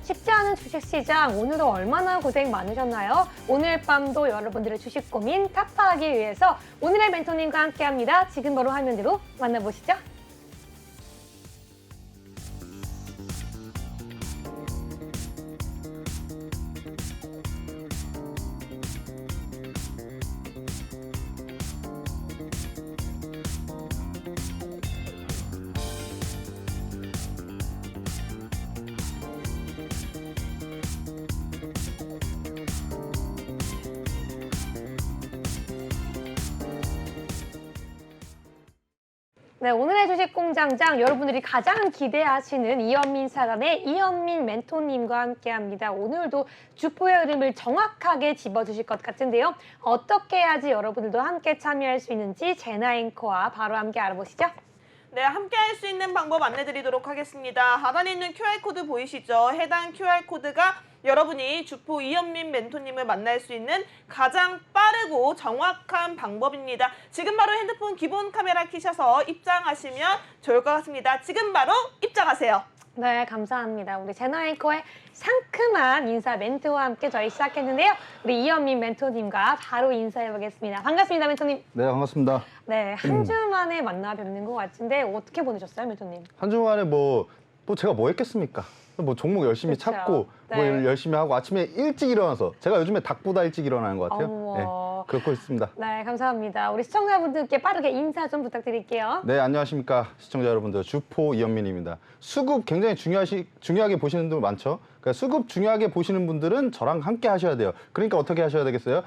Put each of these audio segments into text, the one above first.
쉽지 않은 주식시장, 오늘도 얼마나 고생 많으셨나요? 오늘 밤도 여러분들의 주식 고민 타파하기 위해서 오늘의 멘토님과 함께합니다. 지금 바로 화면으로 만나보시죠. 네, 오늘의 주식공장장 여러분들이 가장 기대하시는 이현민 사단의 이현민 멘토님과 함께합니다. 오늘도 주포의 흐름을 정확하게 짚어주실 것 같은데요. 어떻게 해야지 여러분들도 함께 참여할 수 있는지 제나 앵커와 바로 함께 알아보시죠. 네, 함께 할 수 있는 방법 안내드리도록 하겠습니다. 하단에 있는 QR코드 보이시죠? 해당 QR코드가 여러분이 주포 이현민 멘토님을 만날 수 있는 가장 빠르고 정확한 방법입니다. 지금 바로 핸드폰 기본 카메라 켜셔서 입장하시면 좋을 것 같습니다. 지금 바로 입장하세요. 네, 감사합니다. 우리 제나 앵커의 상큼한 인사 멘트와 함께 저희 시작했는데요. 우리 이현민 멘토님과 바로 인사해보겠습니다. 반갑습니다, 멘토님. 네, 반갑습니다. 네, 한 주 만에 만나 뵙는 것 같은데 어떻게 보내셨어요, 멘토님? 한 주 만에 제가 뭐 했겠습니까? 종목 열심히 그쵸. 찾고 네. 뭐 열심히 하고 아침에 일찍 일어나서 제가 요즘에 닭보다 일찍 일어나는 것 같아요. 어머. 네, 그렇고 있습니다. 네, 감사합니다. 우리 시청자분들께 빠르게 인사 좀 부탁드릴게요. 네, 안녕하십니까 시청자 여러분들, 주포 이현민입니다. 수급 굉장히 중요하게 보시는 분들 많죠. 그러니까 수급 중요하게 보시는 분들은 저랑 함께 하셔야 돼요. 그러니까 어떻게 하셔야 되겠어요?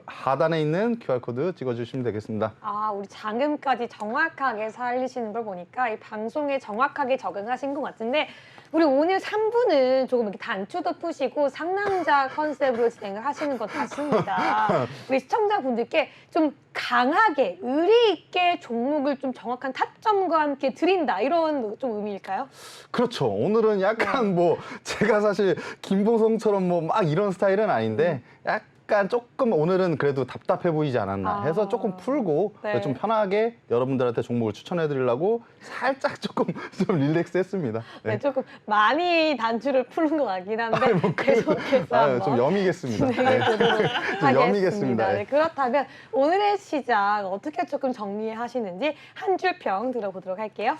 하단에 있는 QR코드 찍어주시면 되겠습니다. 아, 우리 잔금까지 정확하게 살리시는 걸 보니까 이 방송에 정확하게 적응하신 것 같은데 우리 오늘 3부는 조금 이렇게 단추도 푸시고 상남자 컨셉으로 진행을 하시는 것 같습니다. 우리 시청자분들께 좀 강하게 의리 있게 종목을 좀 정확한 타점과 함께 드린다 이런 좀 의미일까요? 그렇죠. 오늘은 약간 제가 사실 김보성처럼 막 이런 스타일은 아닌데 약간 조금 오늘은 그래도 답답해 보이지 않았나 해서 조금 풀고 네. 좀 편하게 여러분들한테 종목을 추천해 드리려고 살짝 조금 좀 릴렉스 했습니다. 네, 조금 많이 단추를 푸는 것 같긴 한데 계속해서 한번 좀 여미겠습니다. 진행해 보도록 좀 하겠습니다. 여미겠습니다. 네, 그렇다면 오늘의 시작 어떻게 조금 정리하시는지 한 줄 평 들어보도록 할게요.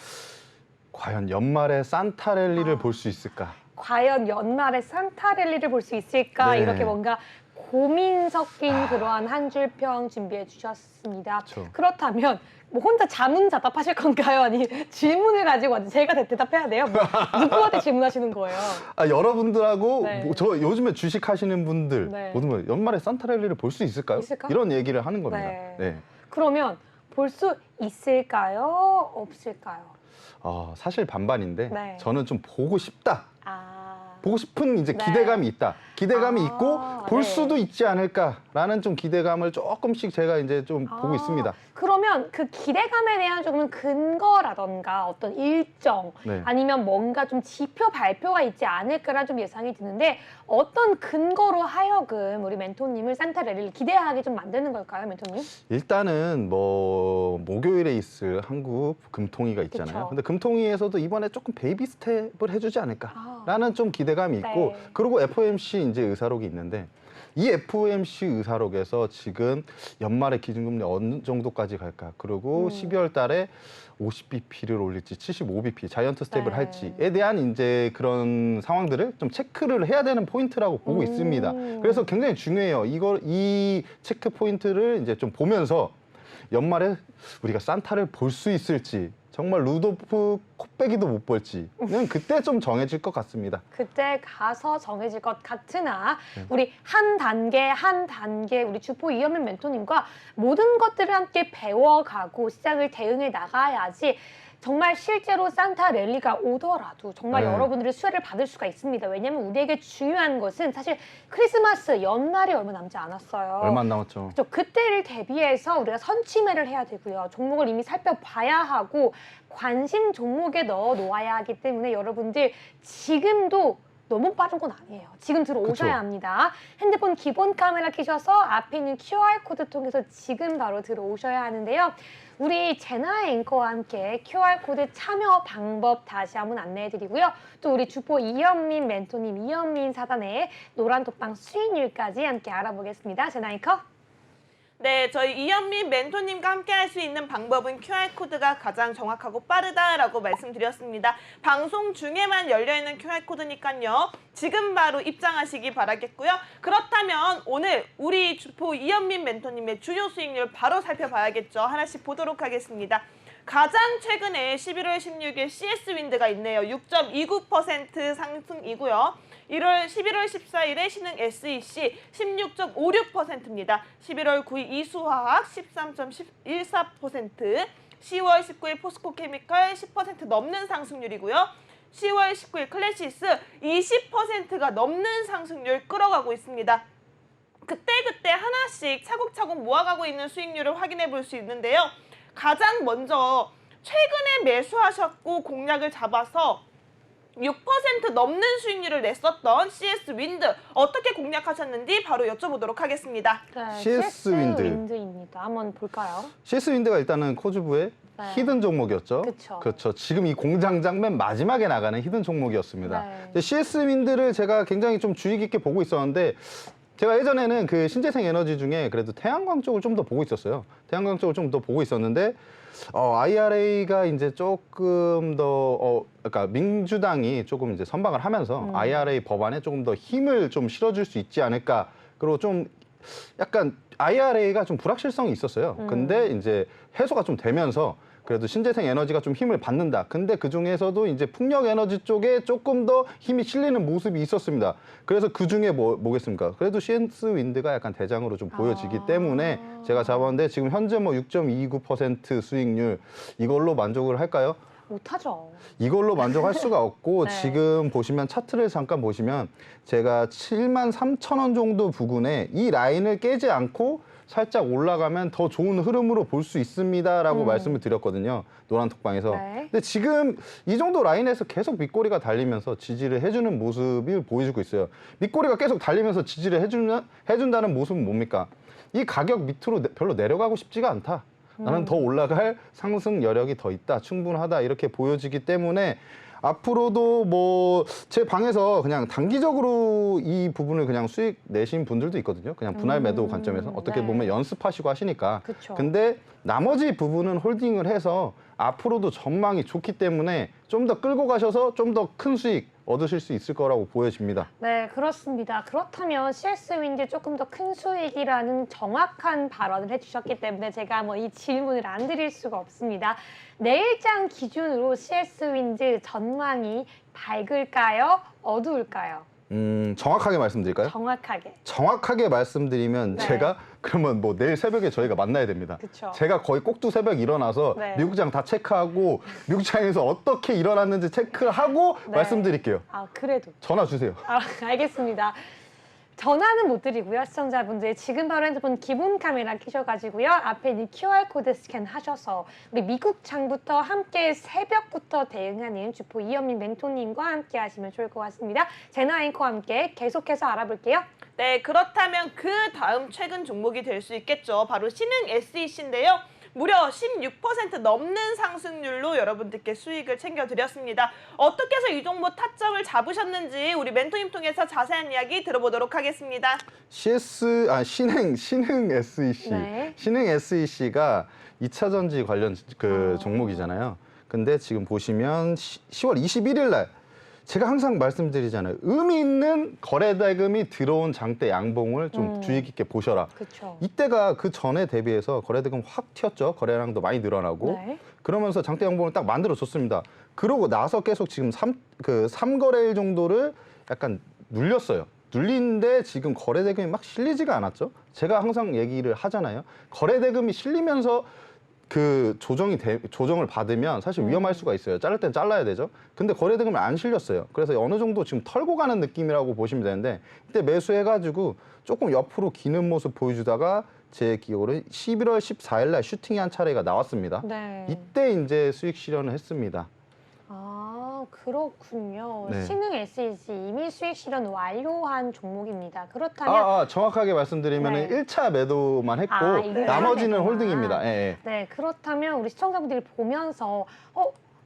과연 연말에 산타랠리를 볼 수 있을까? 과연 연말에 산타랠리를 볼 수 있을까? 네. 이렇게 뭔가 고민 섞인 그러한 한 줄 평 준비해 주셨습니다. 그렇죠. 그렇다면 혼자 자문자답하실 건가요? 아니 질문을 가지고 제가 대답해야 돼요? 누구한테 질문하시는 거예요? 여러분들하고 네. 저 요즘에 주식하시는 분들 네. 모든 분 연말에 산타랠리를 볼 수 있을까요? 있을까? 이런 얘기를 하는 겁니다. 네. 네. 그러면 볼 수 있을까요? 없을까요? 사실 반반인데 네. 저는 좀 보고 싶다. 보고 싶은 이제 네. 기대감이 있다. 기대감이 있고 볼 네. 수도 있지 않을까라는 좀 기대감을 조금씩 제가 이제 좀 보고 있습니다. 그러면 그 기대감에 대한 조금 근거라던가 어떤 일정 네. 아니면 뭔가 좀 지표 발표가 있지 않을까라는 좀 예상이 드는데 어떤 근거로 하여금 우리 멘토님을 산타랠리를 기대하게 좀 만드는 걸까요, 멘토님? 일단은 목요일에 있을 한국 금통위가 있잖아요. 그쵸. 근데 금통위에서도 이번에 조금 베이비 스텝을 해주지 않을까라는 좀 기대감이 있고 네. 그리고 FOMC 이제 의사록이 있는데 이 FOMC 의사록에서 지금 연말에 기준금리 어느 정도까지 갈까? 그리고 12월 달에 50bp를 올릴지 75bp 자이언트 스텝을 네. 할지에 대한 이제 그런 상황들을 좀 체크를 해야 되는 포인트라고 보고 있습니다. 그래서 굉장히 중요해요. 이 체크 포인트를 이제 좀 보면서 연말에 우리가 산타를 볼 수 있을지 정말 루도프 코빼기도 못 볼지는 그때 좀 정해질 것 같습니다. 그때 가서 정해질 것 같으나 네. 우리 한 단계 우리 주포 이현민 멘토님과 모든 것들을 함께 배워가고 시장을 대응해 나가야지 정말 실제로 산타 랠리가 오더라도 정말 네. 여러분들의 수혜를 받을 수가 있습니다. 왜냐하면 우리에게 중요한 것은 사실 크리스마스 연말이 얼마 남지 않았어요. 얼마 안 남았죠. 그렇죠. 그때를 대비해서 우리가 선취매를 해야 되고요. 종목을 이미 살펴봐야 하고 관심 종목에 넣어 놓아야 하기 때문에 여러분들 지금도 너무 빠른 건 아니에요. 지금 들어오셔야 그쵸. 합니다. 핸드폰 기본 카메라 켜셔서 앞에 있는 QR코드 통해서 지금 바로 들어오셔야 하는데요. 우리 제나 앵커와 함께 QR코드 참여 방법 다시 한번 안내해드리고요. 또 우리 주포 이현민 멘토님, 이현민 사단의 노란 톡방 수익률까지 함께 알아보겠습니다. 제나 앵커. 네, 저희 이현민 멘토님과 함께 할 수 있는 방법은 QR코드가 가장 정확하고 빠르다라고 말씀드렸습니다. 방송 중에만 열려있는 QR코드니까요. 지금 바로 입장하시기 바라겠고요. 그렇다면 오늘 우리 주포 이현민 멘토님의 주요 수익률 바로 살펴봐야겠죠. 하나씩 보도록 하겠습니다. 가장 최근에 11월 16일 CS윈드가 있네요. 6.29% 상승이고요. 11월 14일에 신흥 SEC 16.56%입니다. 11월 9일 이수화학 13.14%, 10월 19일 포스코케미칼 10% 넘는 상승률이고요. 10월 19일 클래시스 20%가 넘는 상승률 끌어가고 있습니다. 그때그때 하나씩 차곡차곡 모아가고 있는 수익률을 확인해 볼 수 있는데요. 가장 먼저 최근에 매수하셨고 공략을 잡아서 6% 넘는 수익률을 냈었던 CS윈드 어떻게 공략하셨는지 바로 여쭤보도록 하겠습니다. 네, CS윈드. CS윈드입니다. 한번 볼까요? CS윈드가 일단은 코주부의 네. 히든 종목이었죠. 그쵸. 그렇죠. 지금 이 공장장 맨 마지막에 나가는 히든 종목이었습니다. 네. CS윈드를 제가 굉장히 좀 주의 깊게 보고 있었는데 제가 예전에는 그 신재생 에너지 중에 그래도 태양광 쪽을 좀 더 보고 있었어요. 태양광 쪽을 좀 더 보고 있었는데 IRA가 이제 조금 더 그러니까 민주당이 조금 이제 선방을 하면서 IRA 법안에 조금 더 힘을 좀 실어줄 수 있지 않을까. 그리고 좀 약간 IRA가 좀 불확실성이 있었어요. 근데 이제 해소가 좀 되면서 그래도 신재생 에너지가 좀 힘을 받는다. 근데 그 중에서도 이제 풍력 에너지 쪽에 조금 더 힘이 실리는 모습이 있었습니다. 그래서 그 중에 뭐겠습니까? 그래도 CS윈드가 약간 대장으로 좀 보여지기 때문에 제가 잡았는데 지금 현재 뭐 6.29% 수익률 이걸로 만족을 할까요? 못하죠. 이걸로 만족할 수가 없고 네. 지금 보시면 차트를 잠깐 보시면 제가 73,000원 정도 부근에 이 라인을 깨지 않고 살짝 올라가면 더 좋은 흐름으로 볼 수 있습니다라고 말씀을 드렸거든요. 노란 톡방에서. 네. 근데 지금 이 정도 라인에서 계속 밑꼬리가 달리면서 지지를 해주는 모습을 보여주고 있어요. 밑꼬리가 계속 달리면서 지지를 해준다는 모습은 뭡니까? 이 가격 밑으로 별로 내려가고 싶지가 않다. 나는 더 올라갈 상승 여력이 더 있다. 충분하다. 이렇게 보여지기 때문에 앞으로도 뭐 제 방에서 그냥 단기적으로 이 부분을 그냥 수익 내신 분들도 있거든요. 그냥 분할 매도 관점에서 어떻게 네. 보면 연습하시고 하시니까. 그쵸. 근데 나머지 부분은 홀딩을 해서 앞으로도 전망이 좋기 때문에 좀 더 끌고 가셔서 좀 더 큰 수익 얻으실 수 있을 거라고 보여집니다. 네, 그렇습니다. 그렇다면 CS윈드 조금 더 큰 수익이라는 정확한 발언을 해주셨기 때문에 제가 뭐 이 질문을 안 드릴 수가 없습니다. 내일장 기준으로 CS윈드 전망이 밝을까요? 어두울까요? 정확하게 말씀드릴까요? 정확하게 말씀드리면 네. 제가 그러면 뭐 내일 새벽에 저희가 만나야 됩니다. 그쵸. 제가 거의 꼭두 새벽 일어나서 네. 미국장 다 체크하고 미국장에서 어떻게 일어났는지 체크하고 네. 말씀드릴게요. 아, 그래도. 전화 주세요. 알겠습니다. 전화는 못 드리고요. 시청자분들 지금 바로 핸드폰 기본 카메라 켜셔가지고요. 앞에 있는 QR코드 스캔하셔서 우리 미국장부터 함께 새벽부터 대응하는 주포 이현민 멘토님과 함께 하시면 좋을 것 같습니다. 제나 앵커와 함께 계속해서 알아볼게요. 네, 그렇다면 그 다음 최근 종목이 될 수 있겠죠. 바로 신흥 SEC인데요. 무려 16% 넘는 상승률로 여러분들께 수익을 챙겨드렸습니다. 어떻게 해서 이 종목 타점을 잡으셨는지 우리 멘토님 통해서 자세한 이야기 들어보도록 하겠습니다. 신흥 SEC. 네. 신흥 SEC가 2차 전지 관련 그 종목이잖아요. 근데 지금 보시면 10월 21일 날 제가 항상 말씀드리잖아요. 의미 있는 거래 대금이 들어온 장대 양봉을 좀 주의 깊게 보셔라. 그렇죠. 이때가 그 전에 대비해서 거래 대금 확 튀었죠. 거래량도 많이 늘어나고. 네. 그러면서 장대 양봉을 딱 만들어 줬습니다. 그러고 나서 계속 지금 3거래일 정도를 약간 눌렸어요. 눌리는데 지금 거래 대금이 막 실리지가 않았죠. 제가 항상 얘기를 하잖아요. 거래 대금이 실리면서 그 조정을 받으면 사실 위험할 수가 있어요. 자를 땐 잘라야 되죠. 근데 거래 대금이 안 실렸어요. 그래서 어느 정도 지금 털고 가는 느낌이라고 보시면 되는데 이때 매수해가지고 조금 옆으로 기는 모습 보여주다가 제 기억으로 11월 14일 날 슈팅이 한 차례가 나왔습니다. 네. 이때 이제 수익 실현을 했습니다. 아, 그렇군요. 네. 신흥 SEC 이미 수익 실현 완료한 종목입니다. 그렇다면 정확하게 말씀드리면 네. 1차 매도만 했고 이거 나머지는 매도만. 홀딩입니다. 예, 예. 네, 그렇다면 우리 시청자분들이 보면서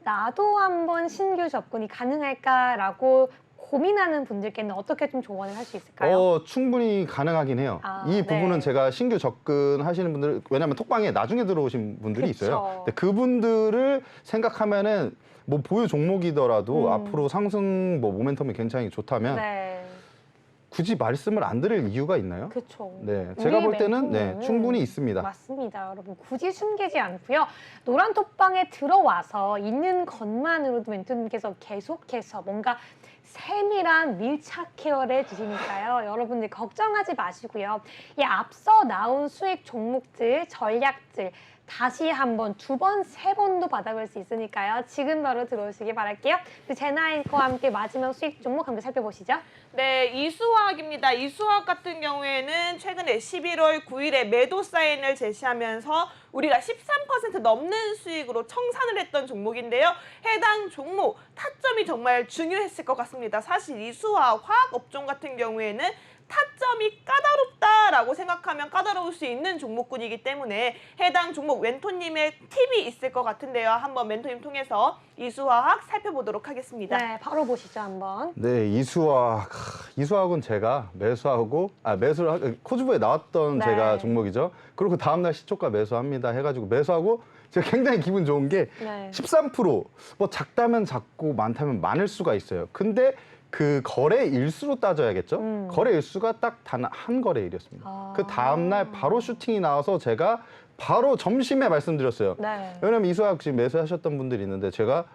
나도 한번 신규 접근이 가능할까라고 고민하는 분들께는 어떻게 좀 조언을 할 수 있을까요? 충분히 가능하긴 해요. 이 부분은 네. 제가 신규 접근하시는 분들, 왜냐하면 톡방에 나중에 들어오신 분들이 그쵸. 있어요. 근데 그분들을 생각하면은 뭐 보유 종목이더라도 앞으로 상승 모멘텀이 굉장히 좋다면 네, 굳이 말씀을 안 드릴 이유가 있나요? 그렇죠. 네, 제가 볼 때는 충분히 있습니다. 맞습니다, 여러분. 굳이 숨기지 않고요. 노란 톡방에 들어와서 있는 것만으로도 멘토님께서 계속해서 뭔가 세밀한 밀착 케어를 해주시니까요. 여러분들 걱정하지 마시고요. 이 앞서 나온 수익 종목들, 전략들 다시 한번 두 번, 세 번도 받아볼 수 있으니까요. 지금 바로 들어오시기 바랄게요. 제나앵커와 함께 마지막 수익 종목 함께 살펴보시죠. 네, 이수화학입니다. 이수화학 같은 경우에는 최근에 11월 9일에 매도 사인을 제시하면서 우리가 13% 넘는 수익으로 청산을 했던 종목인데요. 해당 종목 타점이 정말 중요했을 것 같습니다. 사실 이수화학, 화학 업종 같은 경우에는 타점이 까다롭다라고 생각하면 까다로울 수 있는 종목군이기 때문에 해당 종목 멘토님의 팁이 있을 것 같은데요. 한번 멘토님 통해서 이수화학 살펴보도록 하겠습니다. 네, 바로 보시죠, 한번. 네, 이수학은 제가 코즈부에 나왔던 네. 제가 종목이죠. 그리고 다음날 시초가 매수합니다 해가지고 매수하고 제가 굉장히 기분 좋은 게 네. 13%뭐 작다면 작고 많다면 많을 수가 있어요. 근데 그 거래 일수로 따져야겠죠. 거래 일수가 딱 단 한 거래일이었습니다. 그 다음날 바로 슈팅이 나와서 제가 바로 점심에 말씀드렸어요. 네. 왜냐면 이수학 지금 매수하셨던 분들이 있는데 제가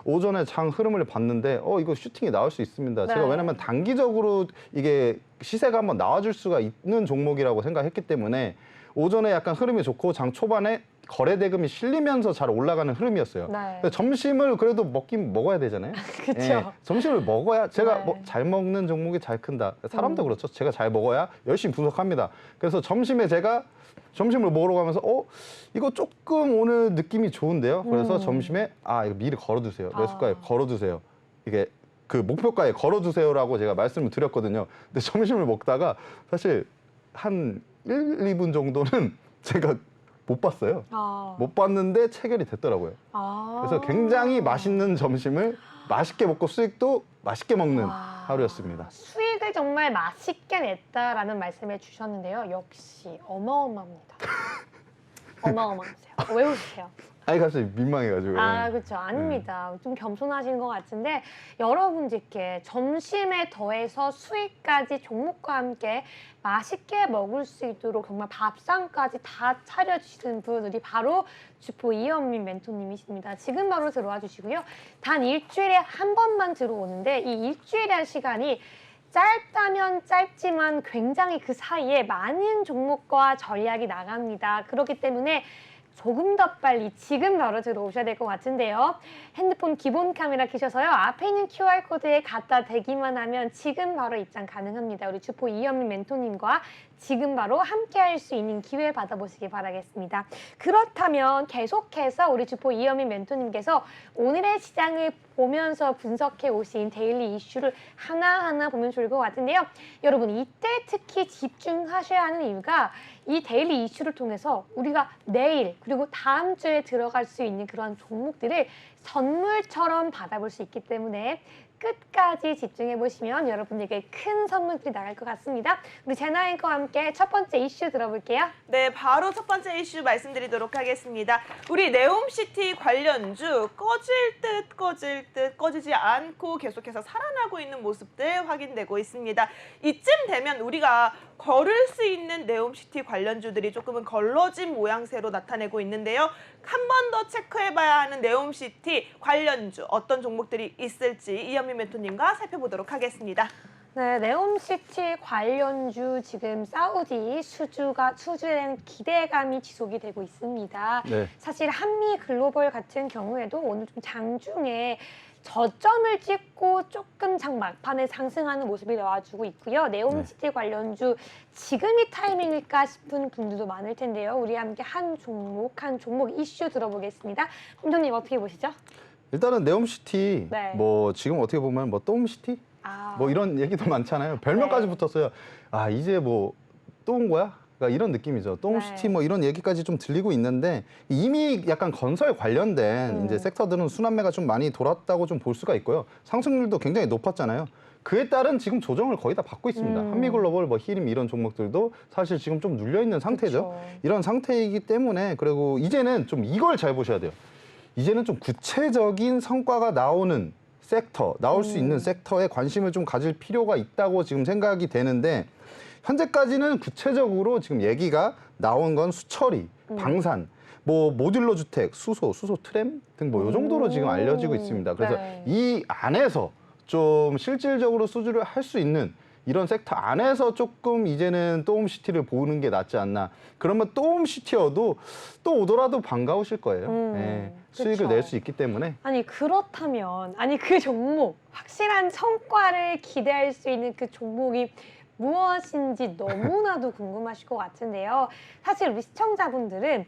오전에 장 흐름을 봤는데 이거 슈팅이 나올 수 있습니다. 네. 제가 왜냐면 단기적으로 이게 시세가 한번 나와줄 수가 있는 종목이라고 생각했기 때문에 오전에 약간 흐름이 좋고 장 초반에 거래 대금이 실리면서 잘 올라가는 흐름이었어요. 네. 근데 점심을 그래도 먹어야 되잖아요. 그쵸. 점심을 먹어야 제가 네. 뭐 잘 먹는 종목이 잘 큰다. 사람도 그렇죠. 제가 잘 먹어야 열심히 분석합니다. 그래서 점심에 제가 점심을 먹으러 가면서 이거 조금 오늘 느낌이 좋은데요. 그래서 점심에 이거 미리 걸어두세요. 매수가에 걸어두세요. 이게 그 목표가에 걸어두세요라고 제가 말씀을 드렸거든요. 근데 점심을 먹다가 사실 한 1, 2분 정도는 제가 못 봤어요. 못 봤는데 체결이 됐더라고요. 그래서 굉장히 맛있는 점심을 맛있게 먹고 수익도 맛있게 먹는 하루였습니다. 수익을 정말 맛있게 냈다라는 말씀을 주셨는데요. 역시 어마어마합니다. 어마어마하세요. 왜 웃으세요? 갑자기 민망해가지고. 그렇죠. 아닙니다. 좀 겸손하신 것 같은데 여러분들께 점심에 더해서 수익까지 종목과 함께 맛있게 먹을 수 있도록 정말 밥상까지 다 차려주시는 분들이 바로 주포 이현민 멘토님이십니다. 지금 바로 들어와 주시고요. 단 일주일에 한 번만 들어오는데 이 일주일이라는 시간이 짧다면 짧지만 굉장히 그 사이에 많은 종목과 전략이 나갑니다. 그렇기 때문에 조금 더 빨리 지금 바로 들어오셔야 될 것 같은데요. 핸드폰 기본 카메라 켜셔서요. 앞에 있는 QR코드에 갖다 대기만 하면 지금 바로 입장 가능합니다. 우리 주포 이현민 멘토님과 지금 바로 함께 할 수 있는 기회 받아보시기 바라겠습니다. 그렇다면 계속해서 우리 주포 이현민 멘토님께서 오늘의 시장을 보면서 분석해 오신 데일리 이슈를 하나하나 보면 좋을 것 같은데요. 여러분 이때 특히 집중하셔야 하는 이유가 이 데일리 이슈를 통해서 우리가 내일 그리고 다음 주에 들어갈 수 있는 그런 종목들을 선물처럼 받아볼 수 있기 때문에 끝까지 집중해 보시면 여러분에게 큰 선물들이 나갈 것 같습니다. 우리 제나앵커와 함께 첫 번째 이슈 들어볼게요. 네, 바로 첫 번째 이슈 말씀드리도록 하겠습니다. 우리 네옴시티 관련주 꺼질 듯 꺼지지 않고 계속해서 살아나고 있는 모습들 확인되고 있습니다. 이쯤 되면 우리가 걸을 수 있는 네옴시티 관련주들이 조금은 걸러진 모양새로 나타내고 있는데요. 한 번 더 체크해봐야 하는 네옴시티 관련주 어떤 종목들이 있을지 이현민 멘토님과 살펴보도록 하겠습니다. 네, 네옴시티 관련주 지금 사우디 수주에 대한 기대감이 지속이 되고 있습니다. 네. 사실 한미 글로벌 같은 경우에도 오늘 좀 장중에 저점을 찍고 조금 장 막판에 상승하는 모습이 나와주고 있고요. 네옴시티 관련주 지금이 타이밍일까 싶은 분들도 많을 텐데요. 우리 함께 한 종목 이슈 들어보겠습니다. 감독님 어떻게 보시죠? 일단은 네옴시티 네. 뭐 지금 어떻게 보면 뭐 똥시티 아. 뭐 이런 얘기도 많잖아요. 별명까지 네. 붙었어요. 아 이제 뭐 또 온 거야? 그러니까 이런 느낌이죠. 똥시티 네. 뭐 이런 얘기까지 좀 들리고 있는데 이미 약간 건설 관련된 이제 섹터들은 순환매가 좀 많이 돌았다고 좀 볼 수가 있고요. 상승률도 굉장히 높았잖아요. 그에 따른 지금 조정을 거의 다 받고 있습니다. 한미글로벌, 뭐 히림 이런 종목들도 사실 지금 좀 눌려 있는 상태죠. 그쵸. 이런 상태이기 때문에 그리고 이제는 좀 이걸 잘 보셔야 돼요. 이제는 좀 구체적인 성과가 나오는 섹터, 나올 수 있는 섹터에 관심을 좀 가질 필요가 있다고 지금 생각이 되는데 현재까지는 구체적으로 지금 얘기가 나온 건 수처리, 방산, 뭐 모듈러 주택, 수소 트램 등 뭐 이 정도로 지금 알려지고 있습니다. 그래서 네. 이 안에서 좀 실질적으로 수주를 할 수 있는 이런 섹터 안에서 조금 이제는 또홈시티를 보는 게 낫지 않나. 그러면 또홈시티여도 또 오더라도 반가우실 거예요. 예, 수익을 그쵸. 낼 수 있기 때문에. 아니 그렇다면 아니 그 종목 확실한 성과를 기대할 수 있는 그 종목이 무엇인지 너무나도 궁금하실 것 같은데요. 사실 우리 시청자분들은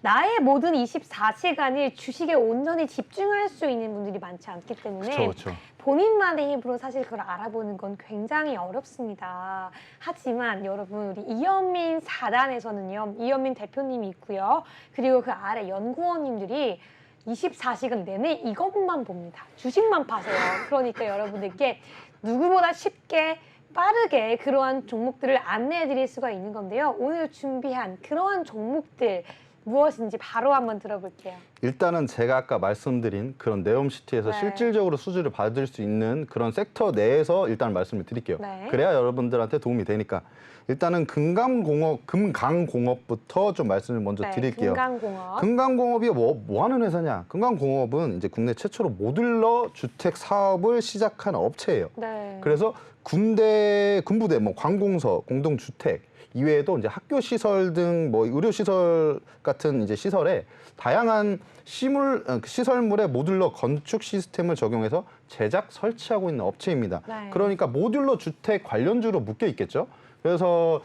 나의 모든 24시간을 주식에 온전히 집중할 수 있는 분들이 많지 않기 때문에 그렇죠. 본인만의 힘으로 사실 그걸 알아보는 건 굉장히 어렵습니다. 하지만 여러분 우리 이현민 4단에서는요. 이현민 대표님이 있고요. 그리고 그 아래 연구원님들이 24시간 내내 이것만 봅니다. 주식만 파세요. 그러니까 여러분들께 누구보다 쉽게 빠르게 그러한 종목들을 안내해 드릴 수가 있는 건데요. 오늘 준비한 그러한 종목들 무엇인지 바로 한번 들어볼게요. 일단은 제가 아까 말씀드린 그런 네옴시티에서 네. 실질적으로 수주를 받을 수 있는 그런 섹터 내에서 일단 말씀을 드릴게요. 네. 그래야 여러분들한테 도움이 되니까. 일단은 금강공업부터 좀 말씀을 먼저 드릴게요. 금강공업. 금강공업이 뭐 하는 회사냐? 금강공업은 이제 국내 최초로 모듈러 주택 사업을 시작한 업체예요. 네. 그래서 군부대, 뭐 관공서, 공동주택 이외에도 이제 학교 시설 등 뭐 의료 시설 같은 이제 시설에 다양한 시설물의 모듈러 건축 시스템을 적용해서 제작 설치하고 있는 업체입니다. 네. 그러니까 모듈러 주택 관련주로 묶여 있겠죠. 그래서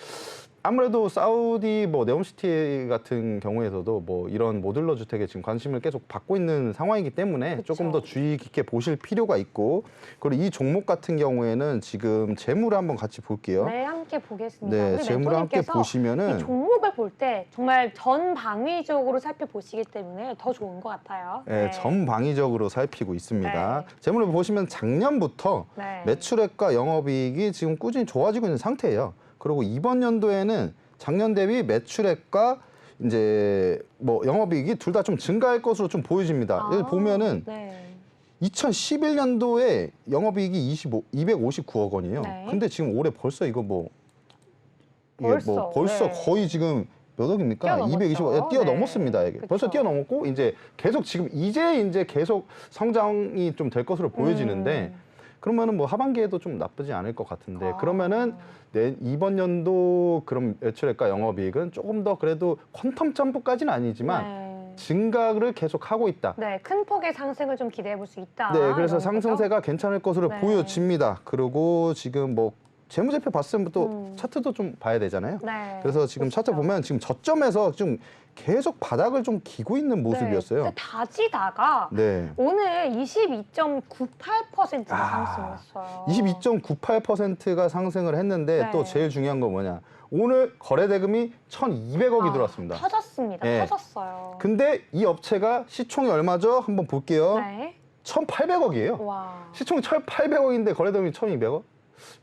아무래도 사우디 뭐 네옴시티 같은 경우에서도 뭐 이런 모듈러 주택에 지금 관심을 계속 받고 있는 상황이기 때문에 그쵸. 조금 더 주의 깊게 보실 필요가 있고, 그리고 이 종목 같은 경우에는 지금 재물을 한번 같이 볼게요. 네, 함께 보겠습니다. 네, 우리 재물을 함께 멘토님께서 보시면은 이 종목을 볼 때 정말 전방위적으로 살펴보시기 때문에 더 좋은 것 같아요. 네, 전방위적으로 살피고 있습니다. 네. 재물을 보시면 작년부터 네. 매출액과 영업이익이 지금 꾸준히 좋아지고 있는 상태예요. 그리고 이번 연도에는 작년 대비 매출액과 이제 뭐 영업이익이 둘 다 좀 증가할 것으로 좀 보여집니다. 여기 보면은 네. 2011년도에 영업이익이 259억 원이에요. 네. 근데 지금 올해 벌써 이거 뭐 이게 벌써, 벌써 네. 거의 지금 몇 억입니까? 뛰어넘었죠. 225억 뛰어넘었습니다. 이게. 그쵸. 벌써 뛰어넘었고 이제 계속 지금 이제 계속 성장이 좀 될 것으로 보여지는데 그러면은 뭐 하반기에도 좀 나쁘지 않을 것 같은데 그러면은 이번 연도 그럼 매출액과 영업이익은 조금 더 그래도 퀀텀 점프까지는 아니지만 네. 증가를 계속 하고 있다. 네, 큰 폭의 상승을 좀 기대해 볼 수 있다. 네, 그래서 이런 상승세가 괜찮을 것으로 네. 보여집니다. 그리고 지금 뭐 재무제표 봤으면 또 차트도 좀 봐야 되잖아요. 거죠? 네. 그래서 지금 차트 보시죠. 보면 지금 저점에서 좀 계속 바닥을 좀 기고 있는 모습이었어요. 네, 다지다가 네. 오늘 22.98%가 아, 상승했어요. 22.98%가 상승을 했는데 네. 또 제일 중요한 건 뭐냐? 오늘 거래 대금이 1,200억이 들어왔습니다. 터졌습니다. 네. 터졌어요. 근데 이 업체가 시총이 얼마죠? 한번 볼게요. 네. 1,800억이에요. 와. 시총이 1,800억인데 거래 대금이 1,200억?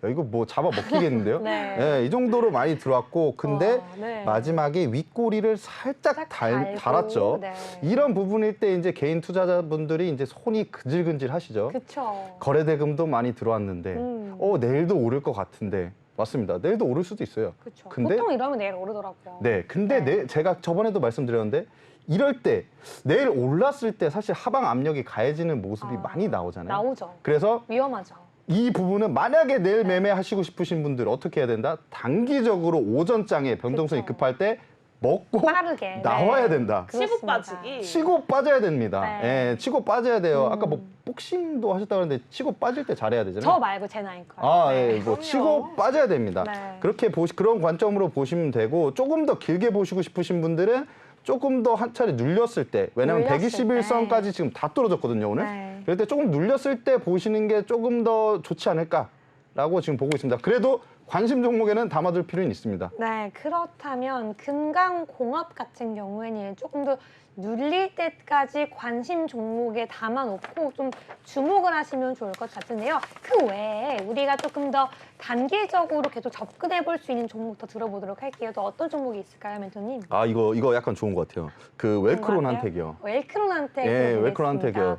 야, 이거 뭐 잡아 먹히겠는데요? 네. 네, 이 정도로 많이 들어왔고 근데 와, 네. 마지막에 윗꼬리를 살짝 달고, 달았죠. 네. 이런 부분일 때 이제 개인 투자자분들이 이제 손이 근질근질 하시죠. 그쵸. 거래 대금도 많이 들어왔는데 내일도 오를 것 같은데 맞습니다. 내일도 오를 수도 있어요. 그쵸. 근데 보통 이러면 내일 오르더라고요. 네, 근데 네. 제가 저번에도 말씀드렸는데 이럴 때 내일 올랐을 때 사실 하방 압력이 가해지는 모습이 많이 나오잖아요. 나오죠. 그래서 위험하죠. 이 부분은 만약에 내일 매매하시고 싶으신 분들 어떻게 해야 된다? 단기적으로 오전장에 변동성이 그쵸. 급할 때 먹고 빠르게 나와야 네. 된다. 치고 그렇습니다. 빠지기. 치고 빠져야 됩니다. 네. 예, 치고 빠져야 돼요. 아까 뭐 복싱도 하셨다고 했는데 치고 빠질 때 잘해야 되잖아요. 저 말고 제 나인 거예요. 아, 네. 예, 뭐 그럼요. 치고 빠져야 됩니다. 네. 그렇게 그런 관점으로 보시면 되고 조금 더 길게 보시고 싶으신 분들은 조금 더 한 차례 눌렸을 때, 왜냐면 눌렸을 121선까지 지금 다 떨어졌거든요, 오늘. 네. 그럴 때 조금 눌렸을 때 보시는 게 조금 더 좋지 않을까라고 지금 보고 있습니다. 그래도 관심 종목에는 담아둘 필요는 있습니다. 네, 그렇다면 금강공업 같은 경우에는 조금 더 눌릴 때까지 관심 종목에 담아놓고 좀 주목을 하시면 좋을 것 같은데요. 그 외에 우리가 조금 더 단계적으로 계속 접근해 볼 수 있는 종목 더 들어보도록 할게요. 또 어떤 종목이 있을까요, 멘토님? 아, 이거 약간 좋은 것 같아요. 그 웰크론 한택이요. 웰크론 한택. 예, 웰크론 한택이요.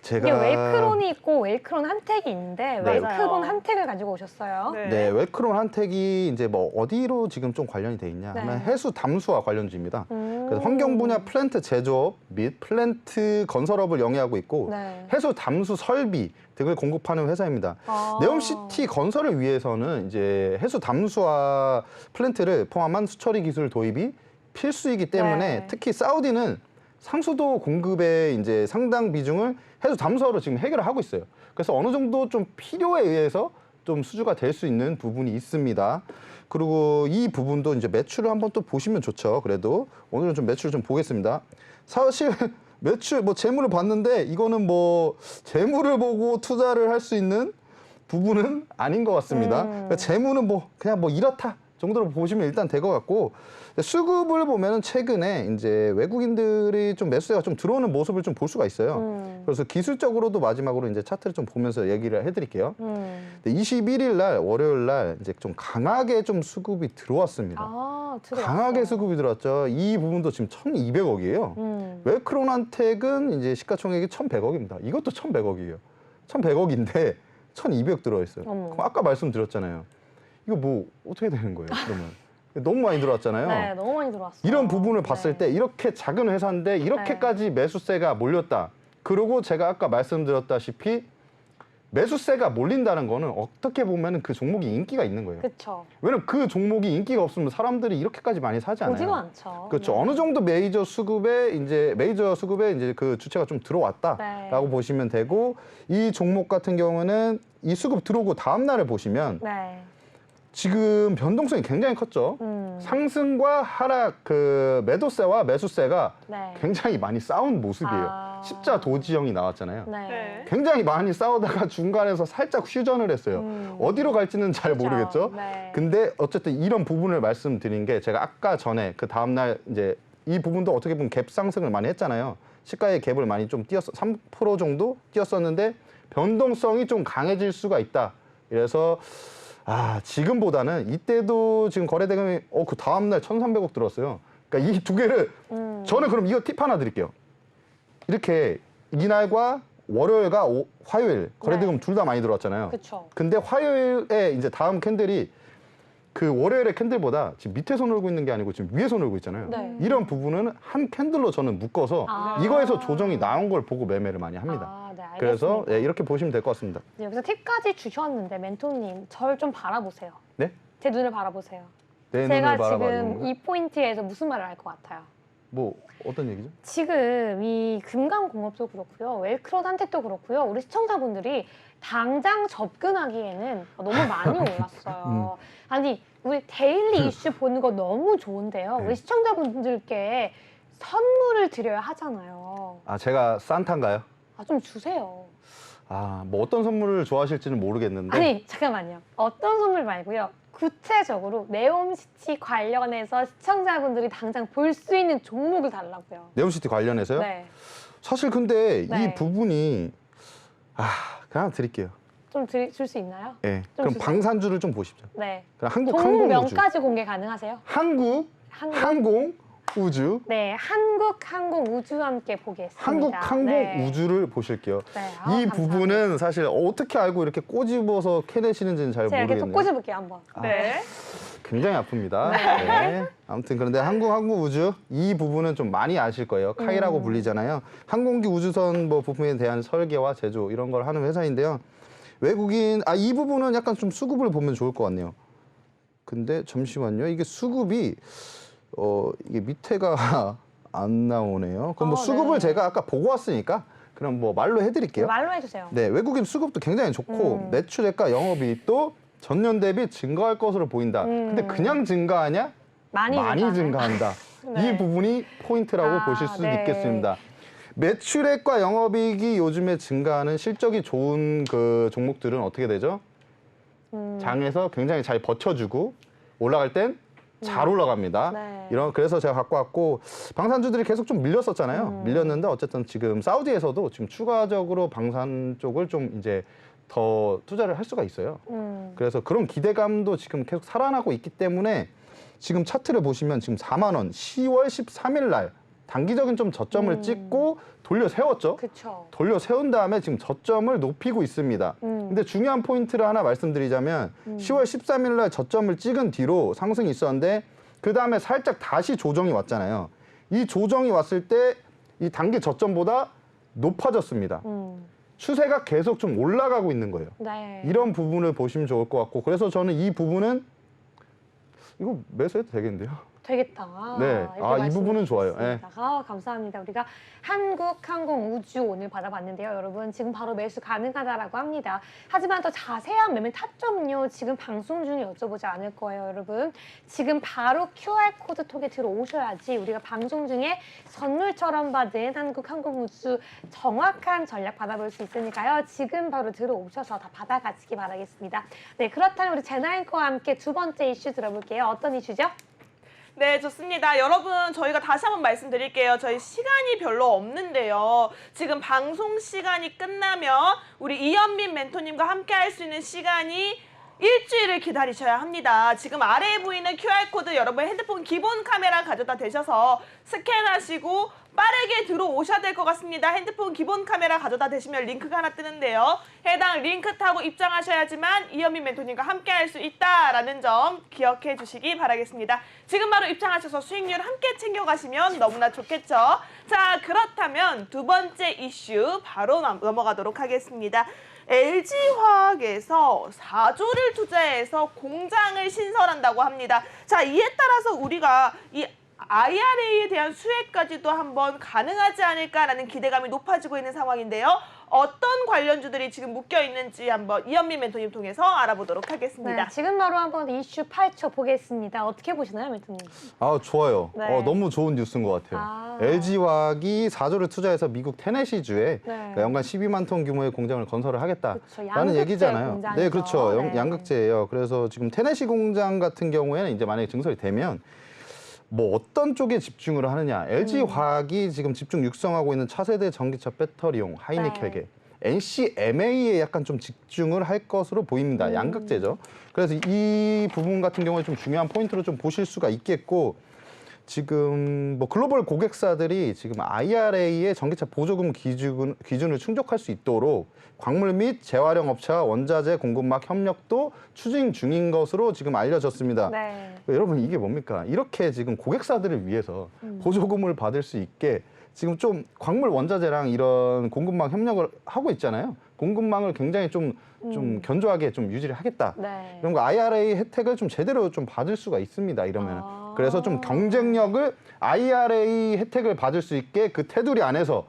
이게 웰크론이 있고 웰크론 한택이 있는데 네. 웰크론 한택을 가지고 오셨어요. 네, 웰크론 한택이 이제 뭐 어디로 지금 좀 관련이 돼 있냐 네. 하면 해수 담수화 관련주입니다. 그래서 환경 분야 플랜트 제조업 및 플랜트 건설업을 영위하고 있고 네. 해수 담수 설비 등을 공급하는 회사입니다. 네옴시티 건설을 위해서는 이제 해수 담수화 플랜트를 포함한 수처리 기술 도입이 필수이기 때문에 네. 특히 사우디는 상수도 공급의 이제 상당 비중을 해수 담수화로 지금 해결을 하고 있어요. 그래서 어느 정도 좀 필요에 의해서 좀 수주가 될 수 있는 부분이 있습니다. 그리고 이 부분도 이제 매출을 한번 또 보시면 좋죠. 그래도 오늘은 좀 매출을 좀 보겠습니다. 사실 매출 뭐 재물을 봤는데 이거는 뭐 재물을 보고 투자를 할 수 있는 부분은 아닌 것 같습니다. 그러니까 재물은 뭐 그냥 뭐 이렇다 정도로 보시면 일단 될 것 같고, 수급을 보면은 최근에 이제 외국인들이 좀 매수세가 좀 들어오는 모습을 좀 볼 수가 있어요. 그래서 기술적으로도 마지막으로 이제 차트를 좀 보면서 얘기를 해드릴게요. 21일 날 월요일 날 이제 좀 강하게 좀 수급이 들어왔습니다. 들어왔어요. 강하게 수급이 들어왔죠. 이 부분도 지금 1,200억이에요. 웰크론 한택은 이제 시가총액이 1,100억입니다. 이것도 1,100억이에요. 1,100억인데 1,200 들어있어요. 어머. 그럼 아까 말씀드렸잖아요. 이거 뭐 어떻게 되는 거예요? 그러면 너무 많이 들어왔잖아요. 네, 너무 많이 들어왔어요. 이런 부분을 봤을 네. 때 이렇게 작은 회사인데 이렇게까지 매수세가 몰렸다. 그리고 제가 아까 말씀드렸다시피 매수세가 몰린다는 거는 어떻게 보면 그 종목이 인기가 있는 거예요. 그렇죠. 왜냐면 그 종목이 인기가 없으면 사람들이 이렇게까지 많이 사지 않아요. 보지도 않죠. 그렇죠. 네. 어느 정도 메이저 수급에 이제 그 주체가 좀 들어왔다라고 네. 보시면 되고, 이 종목 같은 경우는 이 수급 들어오고 다음 날에 보시면 네. 지금 변동성이 굉장히 컸죠. 상승과 하락, 그 매도세와 매수세가 네. 굉장히 많이 싸운 모습이에요. 아. 십자 도지형이 나왔잖아요. 네. 굉장히 많이 싸우다가 중간에서 살짝 휴전을 했어요. 어디로 갈지는 잘 그렇죠. 모르겠죠. 네. 근데 어쨌든 이런 부분을 말씀드린 게, 제가 아까 전에 그 다음날 이제 이 부분도 어떻게 보면 갭 상승을 많이 했잖아요. 시가의 갭을 많이 좀 3% 정도 뛰었었는데 변동성이 좀 강해질 수가 있다. 그래서 지금보다는 이때도 지금 거래 대금이 그 다음날 1,300억 들어왔어요. 그러니까 이 두 개를 저는 그럼 이거 팁 하나 드릴게요. 이렇게 이날과 월요일과 화요일 거래 대금 네. 둘 다 많이 들어왔잖아요. 그렇죠. 근데 화요일에 이제 다음 캔들이 그 월요일의 캔들보다 지금 밑에서 놀고 있는 게 아니고 지금 위에서 놀고 있잖아요. 네. 이런 부분은 한 캔들로 저는 묶어서 이거에서 조정이 나온 걸 보고 매매를 많이 합니다. 네, 알겠습니다. 그래서 이렇게 보시면 될 것 같습니다. 네, 여기서 팁까지 주셨는데 멘토님, 절 좀 바라보세요. 네? 제 눈을 바라보세요. 내 제가 눈을 바라봐주는 지금 건가요? 이 포인트에서 무슨 말을 알 것 같아요? 뭐 어떤 얘기죠? 지금 이 금강공업도 그렇고요, 웰크론 한택도 그렇고요, 우리 시청자분들이 당장 접근하기에는 너무 많이 올랐어요. 아니, 우리 데일리 이슈 보는 거 너무 좋은데요. 우리 시청자분들께 선물을 드려야 하잖아요. 제가 산타인가요? 좀 주세요. 뭐 어떤 선물을 좋아하실지는 모르겠는데. 아니, 잠깐만요. 어떤 선물 말고요. 구체적으로 네옴시티 관련해서 시청자분들이 당장 볼 수 있는 종목을 달라고요. 네옴시티 관련해서요? 네. 사실 근데 네. 이 부분이 그냥 드릴게요. 좀 줄 수 있나요? 예. 좀 그럼 주세요. 방산주를 좀 보십시오. 네. 그럼 한국 종목 항공우주. 명까지 공개 가능하세요? 한국 항공우주. 네, 한국항공우주와 함께 보겠습니다. 한국 네. 항공우주를 보실게요. 네. 이 감사합니다. 부분은 사실 어떻게 알고 이렇게 꼬집어서 캐내시는지는 잘 제가 이렇게 또 모르겠네요. 꼬집을게요, 한번. 네. 굉장히 아픕니다. 네. 아무튼 그런데 항공우주 이 부분은 좀 많이 아실 거예요. 카이라고 불리잖아요. 항공기 우주선 뭐 부품에 대한 설계와 제조 이런 걸 하는 회사인데요. 외국인 이 부분은 약간 좀 수급을 보면 좋을 것 같네요. 근데 잠시만요. 이게 수급이 이게 밑에가 안 나오네요. 그럼 뭐 수급을 네. 제가 아까 보고 왔으니까 그럼 뭐 말로 해드릴게요. 말로 해주세요. 네, 외국인 수급도 굉장히 좋고 매출액과 영업이익도 전년 대비 증가할 것으로 보인다. 근데 그냥 증가하냐? 많이 증가한다. 네. 이 부분이 포인트라고 보실 수 네. 있겠습니다. 매출액과 영업이익이 요즘에 증가하는 실적이 좋은 그 종목들은 어떻게 되죠? 장에서 굉장히 잘 버텨주고 올라갈 땐 잘 올라갑니다. 네. 그래서 제가 갖고 왔고 방산주들이 계속 좀 밀렸었잖아요. 밀렸는데 어쨌든 지금 사우디에서도 지금 추가적으로 방산 쪽을 좀 이제 더 투자를 할 수가 있어요. 그래서 그런 기대감도 지금 계속 살아나고 있기 때문에 지금 차트를 보시면 지금 4만 원 10월 13일 날 단기적인 좀 저점을 찍고 돌려 세웠죠. 그쵸. 돌려 세운 다음에 지금 저점을 높이고 있습니다. 근데 중요한 포인트를 하나 말씀드리자면 10월 13일 날 저점을 찍은 뒤로 상승이 있었는데 그 다음에 살짝 다시 조정이 왔잖아요. 이 조정이 왔을 때 이 단기 저점보다 높아졌습니다. 추세가 계속 좀 올라가고 있는 거예요. 네. 이런 부분을 보시면 좋을 것 같고 그래서 저는 이 부분은 이거 매수해도 되겠는데요. 되겠다. 네. 이렇게 이 부분은 좋아요. 말씀해 주셨습니다. 감사합니다. 우리가 한국항공우주 오늘 받아봤는데요. 여러분 지금 바로 매수 가능하다라고 합니다. 하지만 더 자세한 매매 타점은요. 지금 방송 중에 여쭤보지 않을 거예요. 여러분 지금 바로 QR코드 통해 들어오셔야지 우리가 방송 중에 선물처럼 받은 한국항공우주 정확한 전략 받아볼 수 있으니까요. 지금 바로 들어오셔서 다 받아가시기 바라겠습니다. 네, 그렇다면 우리 제나앵커와 함께 두 번째 이슈 들어볼게요. 어떤 이슈죠? 네, 좋습니다. 여러분, 저희가 다시 한번 말씀드릴게요. 저희 시간이 별로 없는데요. 지금 방송 시간이 끝나면 우리 이현민 멘토님과 함께 할 수 있는 시간이 일주일을 기다리셔야 합니다. 지금 아래에 보이는 QR코드 여러분 핸드폰 기본 카메라 가져다 대셔서 스캔하시고 빠르게 들어오셔야 될 것 같습니다. 핸드폰 기본 카메라 가져다 대시면 링크가 하나 뜨는데요. 해당 링크 타고 입장하셔야지만 이현민 멘토님과 함께 할 수 있다라는 점 기억해 주시기 바라겠습니다. 지금 바로 입장하셔서 수익률 함께 챙겨가시면 너무나 좋겠죠. 자, 그렇다면 두 번째 이슈 바로 넘어가도록 하겠습니다. LG화학에서 4조를 투자해서 공장을 신설한다고 합니다. 자, 이에 따라서 우리가 이 IRA에 대한 수혜까지도 한번 가능하지 않을까라는 기대감이 높아지고 있는 상황인데요. 어떤 관련주들이 지금 묶여 있는지 한번 이현민 멘토님 통해서 알아보도록 하겠습니다. 네, 지금 바로 한번 이슈 파헤쳐 보겠습니다. 어떻게 보시나요, 멘토님? 좋아요. 네. 너무 좋은 뉴스인 것 같아요. LG화학이 4조를 투자해서 미국 테네시주에 그러니까 연간 12만 톤 규모의 공장을 건설을 하겠다라는 양극재 얘기잖아요. 공장이죠. 네, 그렇죠. 네. 양극재예요. 그래서 지금 테네시 공장 같은 경우에는 이제 만약에 증설이 되면 뭐 어떤 쪽에 집중을 하느냐. LG화학이 지금 집중 육성하고 있는 차세대 전기차 배터리용 하이니켈계 NCMA에 약간 좀 집중을 할 것으로 보입니다. 양극재죠. 그래서 이 부분 같은 경우에 좀 중요한 포인트로 좀 보실 수가 있겠고 지금 뭐 글로벌 고객사들이 지금 IRA의 전기차 보조금 기준을 충족할 수 있도록 광물 및 재활용 업체와 원자재 공급망 협력도 추진 중인 것으로 지금 알려졌습니다. 네. 여러분 이게 뭡니까? 이렇게 지금 고객사들을 위해서 보조금을 받을 수 있게 지금 좀 광물 원자재랑 이런 공급망 협력을 하고 있잖아요. 공급망을 굉장히 좀 견조하게 좀 유지를 하겠다. 네. 이런 거 IRA 혜택을 좀 제대로 좀 받을 수가 있습니다. 이러면 그래서 좀 경쟁력을 IRA 혜택을 받을 수 있게 그 테두리 안에서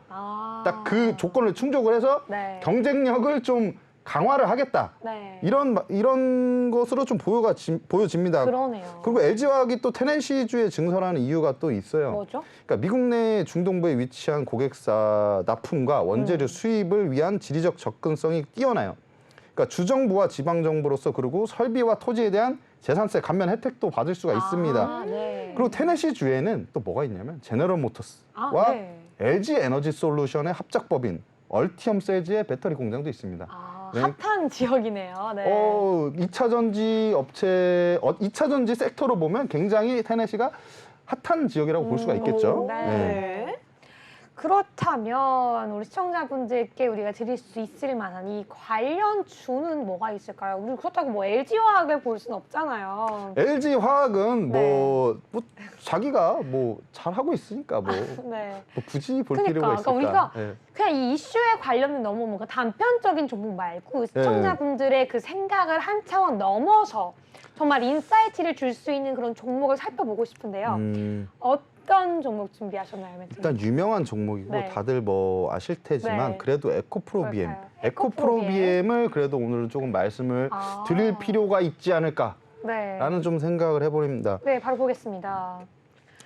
딱 그 조건을 충족을 해서 경쟁력을 좀 강화를 하겠다. 이런 것으로 좀 보여집니다. 그러네요. 그리고 LG화학이 또 테네시주에 증설하는 이유가 또 있어요. 뭐죠? 그러니까 미국 내 중동부에 위치한 고객사 납품과 원재료 수입을 위한 지리적 접근성이 뛰어나요. 그러니까 주정부와 지방정부로서 그리고 설비와 토지에 대한 재산세 감면 혜택도 받을 수가 있습니다. 네. 그리고 테네시주에는 또 뭐가 있냐면 제너럴 모터스와 LG 에너지 솔루션의 합작법인 얼티엄 셀즈의 배터리 공장도 있습니다. 네. 핫한 지역이네요. 네. 2차 전지 업체, 2차 전지 섹터로 보면 굉장히 테네시가 핫한 지역이라고 볼 수가 있겠죠. 네. 그렇다면 우리 시청자분들께 우리가 드릴 수 있을 만한 이 관련 주는 뭐가 있을까요? 우리 그렇다고 뭐 LG화학을 볼 수는 없잖아요. LG화학은 뭐 자기가 뭐 잘하고 있으니까 뭐 굳이 볼 필요가 있을까? 그러니까 우리가 그냥 이 이슈에 관련된 너무 뭔가 단편적인 종목 말고 시청자분들의 그 생각을 한 차원 넘어서 정말 인사이트를 줄 수 있는 그런 종목을 살펴보고 싶은데요. 어떤 종목 준비하셨나요, 멘토님? 일단 유명한 종목이고 다들 뭐 아실 테지만 그래도 에코프로비엠. 에코프로비엠을 그래도 오늘은 조금 말씀을 드릴 필요가 있지 않을까라는 좀 생각을 해봅니다. 네, 바로 보겠습니다.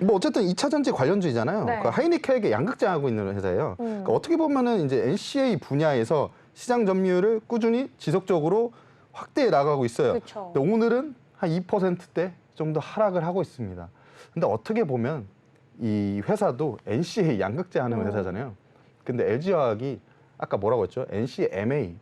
뭐 어쨌든 2차 전지 관련주이잖아요. 네. 그 하이니켈에게 양극재하고 있는 회사예요. 그러니까 어떻게 보면은 이제 NCA 분야에서 시장 점유율을 꾸준히 지속적으로 확대해 나가고 있어요. 그쵸. 근데 오늘은 한 2%대 정도 하락을 하고 있습니다. 근데 어떻게 보면 이 회사도 NCA 양극재하는 회사잖아요. 근데 LG화학이 아까 뭐라고 했죠? NCMA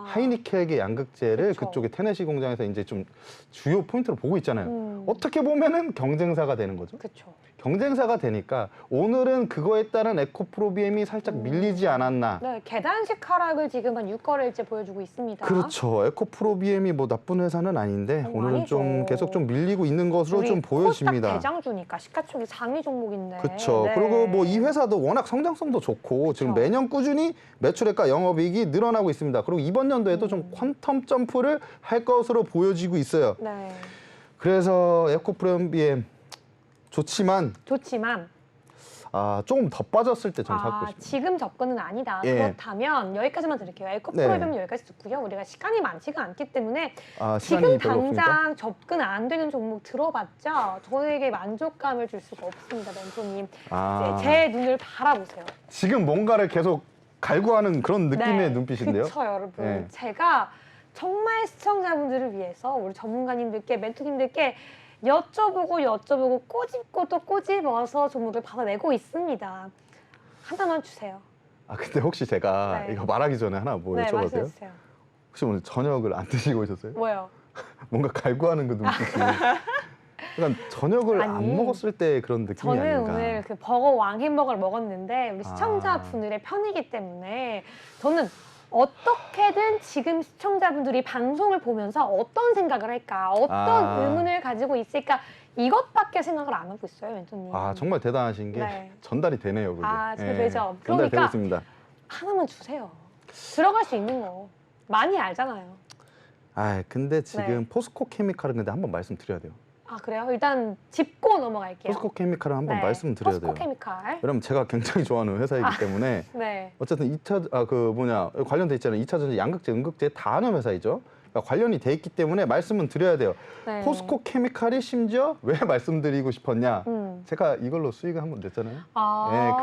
하이니켈계 양극재를 그쵸. 그쪽에 테네시 공장에서 이제 좀 주요 포인트로 보고 있잖아요. 어떻게 보면은 경쟁사가 되는 거죠. 그렇죠. 경쟁사가 되니까 오늘은 그거에 따른 에코프로비엠이 살짝 밀리지 않았나. 네, 계단식 하락을 지금 한 6거래일째 보여주고 있습니다. 그렇죠. 에코프로비엠이 뭐 나쁜 회사는 아닌데 오늘은 아니죠. 좀 계속 좀 밀리고 있는 것으로 우리 좀 보여집니다. 코스닥 대장주니까 시가총액 상위 종목인데. 그렇죠. 네. 그리고 뭐 이 회사도 워낙 성장성도 좋고 지금 그쵸. 매년 꾸준히 매출액과 영업이익이 늘어나고 있습니다. 그리고 이번 연도에도 좀 퀀텀 점프를 할 것으로 보여지고 있어요. 네. 그래서 에코프로비엠 좋지만 조금 더 빠졌을 때 전 잡고 싶습니다. 지금 접근은 아니다. 예. 그렇다면 여기까지만 드릴게요. 에코프로비엠 여기까지 듣고요. 우리가 시간이 많지가 않기 때문에 시간이 지금 별로 없습니까? 당장 접근 안 되는 종목 들어봤자 저에게 만족감을 줄 수가 없습니다, 멘토님. 아. 제 눈을 바라보세요. 지금 뭔가를 계속 갈구하는 그런 느낌의 눈빛인데요. 그렇죠, 여러분. 네. 제가 정말 시청자분들을 위해서 우리 전문가님들께, 멘토님들께 여쭤보고 꼬집고 또 꼬집어서 종목을 받아내고 있습니다. 하나만 주세요. 근데 혹시 제가 네. 이거 말하기 전에 하나 뭐 네, 여쭤봐도 돼요? 말씀해주세요. 혹시 오늘 저녁을 안 드시고 오셨어요? 뭐요? 뭔가 갈구하는 그 눈빛이 약간 저녁을 아니, 안 먹었을 때 그런 느낌이 저는 아닌가. 오늘 그 버거 왕 햄버거를 먹었는데 우리 시청자분들의 편이기 때문에 저는 어떻게든 지금 시청자분들이 방송을 보면서 어떤 생각을 할까, 어떤 의문을 가지고 있을까 이것밖에 생각을 안 하고 있어요, 멘토님. 정말 대단하신 게 네. 전달이 되네요, 그게. 지금 되죠. 전달되고 그러니까 있습니다. 하나만 주세요. 들어갈 수 있는 거 많이 알잖아요. 근데 지금 네. 포스코 케미칼은 근데 한번 말씀드려야 돼요. 그래요? 일단 짚고 넘어갈게요. 포스코 케미칼은 한번 네. 말씀드려야 포스코 돼요. 케미칼. 왜냐면 제가 굉장히 좋아하는 회사이기 때문에 네. 어쨌든 관련돼 있잖아요. 2차 전지 양극재, 음극재 다 하는 회사이죠. 그러니까 관련이 돼 있기 때문에 말씀은 드려야 돼요. 네. 포스코 케미칼이 심지어 왜 말씀드리고 싶었냐? 음. 제가 이걸로 수익을 한번 냈잖아요.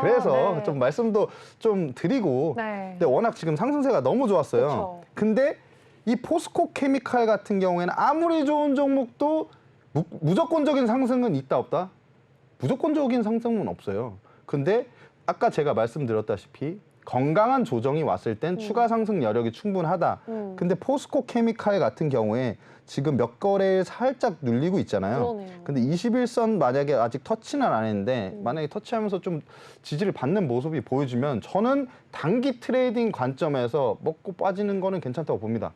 그래서 네. 좀 말씀도 좀 드리고. 네. 근데 워낙 지금 상승세가 너무 좋았어요. 그쵸. 근데 이 포스코 케미칼 같은 경우에는 아무리 좋은 종목도 무조건적인 상승은 있다 없다? 무조건적인 상승은 없어요. 근데 아까 제가 말씀드렸다시피 건강한 조정이 왔을 땐 추가 상승 여력이 충분하다. 근데 포스코 케미칼 같은 경우에 지금 몇 거래에 살짝 눌리고 있잖아요. 그러네요. 근데 21선 만약에 아직 터치는 안 했는데 만약에 터치하면서 좀 지지를 받는 모습이 보여주면 저는 단기 트레이딩 관점에서 먹고 빠지는 거는 괜찮다고 봅니다.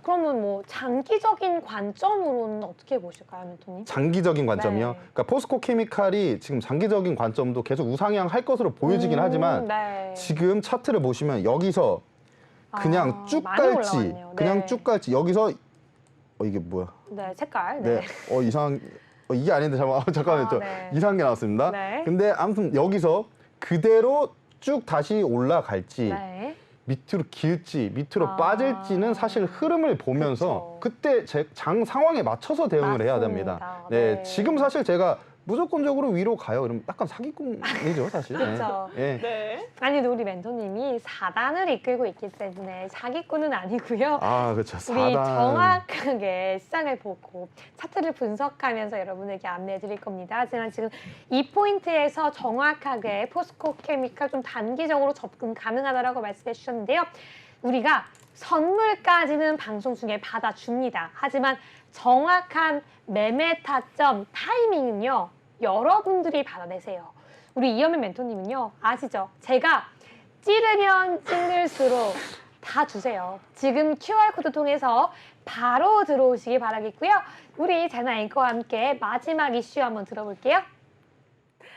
그러면 뭐 장기적인 관점으로는 어떻게 보실까요, 멘토님? 장기적인 관점이요? 네. 그러니까 포스코 케미칼이 지금 장기적인 관점도 계속 우상향 할 것으로 보여지긴 하지만 네. 지금 차트를 보시면 여기서 그냥 쭉 많이 갈지 올라왔네요. 그냥 네. 쭉 갈지 여기서 이게 뭐야? 네, 색깔. 네. 이상 이게 아닌데 잠깐만요. 네. 이상한 게 나왔습니다. 네. 근데 아무튼 여기서 그대로 쭉 다시 올라갈지 네. 밑으로 길지 밑으로 빠질지는 사실 흐름을 보면서 그쵸. 그때 제 장 상황에 맞춰서 대응을 해야 맞습니다. 됩니다. 네. 지금 사실 제가 무조건적으로 위로 가요. 그럼 약간 사기꾼이죠, 사실. 그쵸. 예. 네. 아니, 우리 멘토님이 4단을 이끌고 있기 때문에 사기꾼은 아니고요. 그렇죠. 우리 4단. 정확하게 시장을 보고 차트를 분석하면서 여러분에게 안내해 드릴 겁니다. 하지만 지금 이 포인트에서 정확하게 포스코 케미칼 좀 단기적으로 접근 가능하다라고 말씀해 주셨는데요. 우리가 선물까지는 방송 중에 받아줍니다. 하지만 정확한 매매 타점 타이밍은요, 여러분들이 받아내세요. 우리 이현민 멘토님은요, 아시죠? 제가 찌르면 찌를수록 다 주세요. 지금 QR코드 통해서 바로 들어오시기 바라겠고요. 우리 제나 앵커와 함께 마지막 이슈 한번 들어볼게요.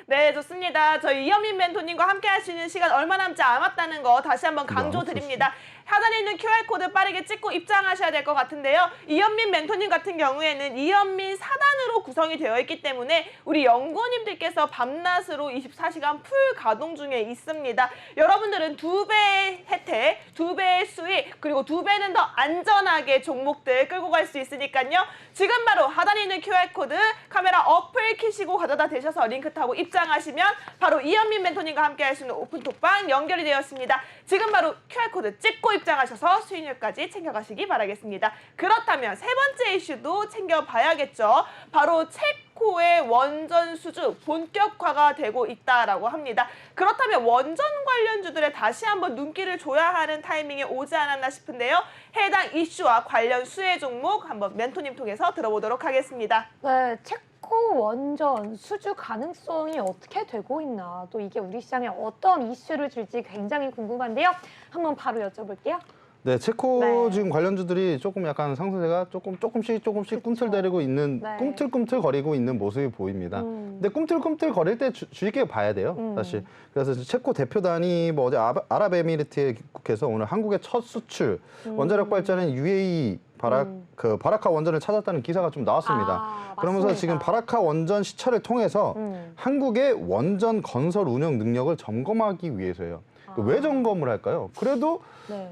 네, 좋습니다. 저희 이현민 멘토님과 함께 할 수 있는 시간 얼마 남지 않았다는 거 다시 한번 강조드립니다. 하단에 있는 QR코드 빠르게 찍고 입장하셔야 될 것 같은데요. 이현민 멘토님 같은 경우에는 이현민 사단으로 구성이 되어 있기 때문에 우리 연구원님들께서 밤낮으로 24시간 풀 가동 중에 있습니다. 여러분들은 2배의 혜택, 2배의 수익, 그리고 2배는 더 안전하게 종목들 끌고 갈 수 있으니까요. 지금 바로 하단에 있는 QR코드 카메라 어플 키시고 가져다 대셔서 링크 타고 입장하시면 바로 이현민 멘토님과 함께 할 수 있는 오픈톡방 연결이 되었습니다. 지금 바로 QR코드 찍고 입장하셔서 수익률까지 챙겨가시기 바라겠습니다. 그렇다면 세 번째 이슈도 챙겨봐야겠죠. 바로 체코의 원전 수주 본격화가 되고 있다라고 합니다. 그렇다면 원전 관련주들에 다시 한번 눈길을 줘야 하는 타이밍이 오지 않았나 싶은데요. 해당 이슈와 관련 수혜 종목 한번 멘토님 통해서 들어보도록 하겠습니다. 네, 체코 원전 수주 가능성이 어떻게 되고 있나, 또 이게 우리 시장에 어떤 이슈를 줄지 굉장히 궁금한데요. 한번 바로 여쭤볼게요. 네, 체코 네. 지금 관련주들이 조금 약간 상승세가 조금씩 그쵸. 꿈틀대리고 있는, 네. 꿈틀꿈틀거리고 있는 모습이 보입니다. 근데 꿈틀꿈틀거릴 때 주의 깊게 봐야 돼요, 사실. 그래서 체코 대표단이 뭐 어제 아랍에미리트에 귀국해서 오늘 한국의 첫 수출 원자력 발전은 UAE 바라카 원전을 찾았다는 기사가 좀 나왔습니다. 그러면서 맞습니다. 지금 바라카 원전 시찰을 통해서 한국의 원전 건설 운영 능력을 점검하기 위해서예요. 왜 점검을 할까요? 그래도 네.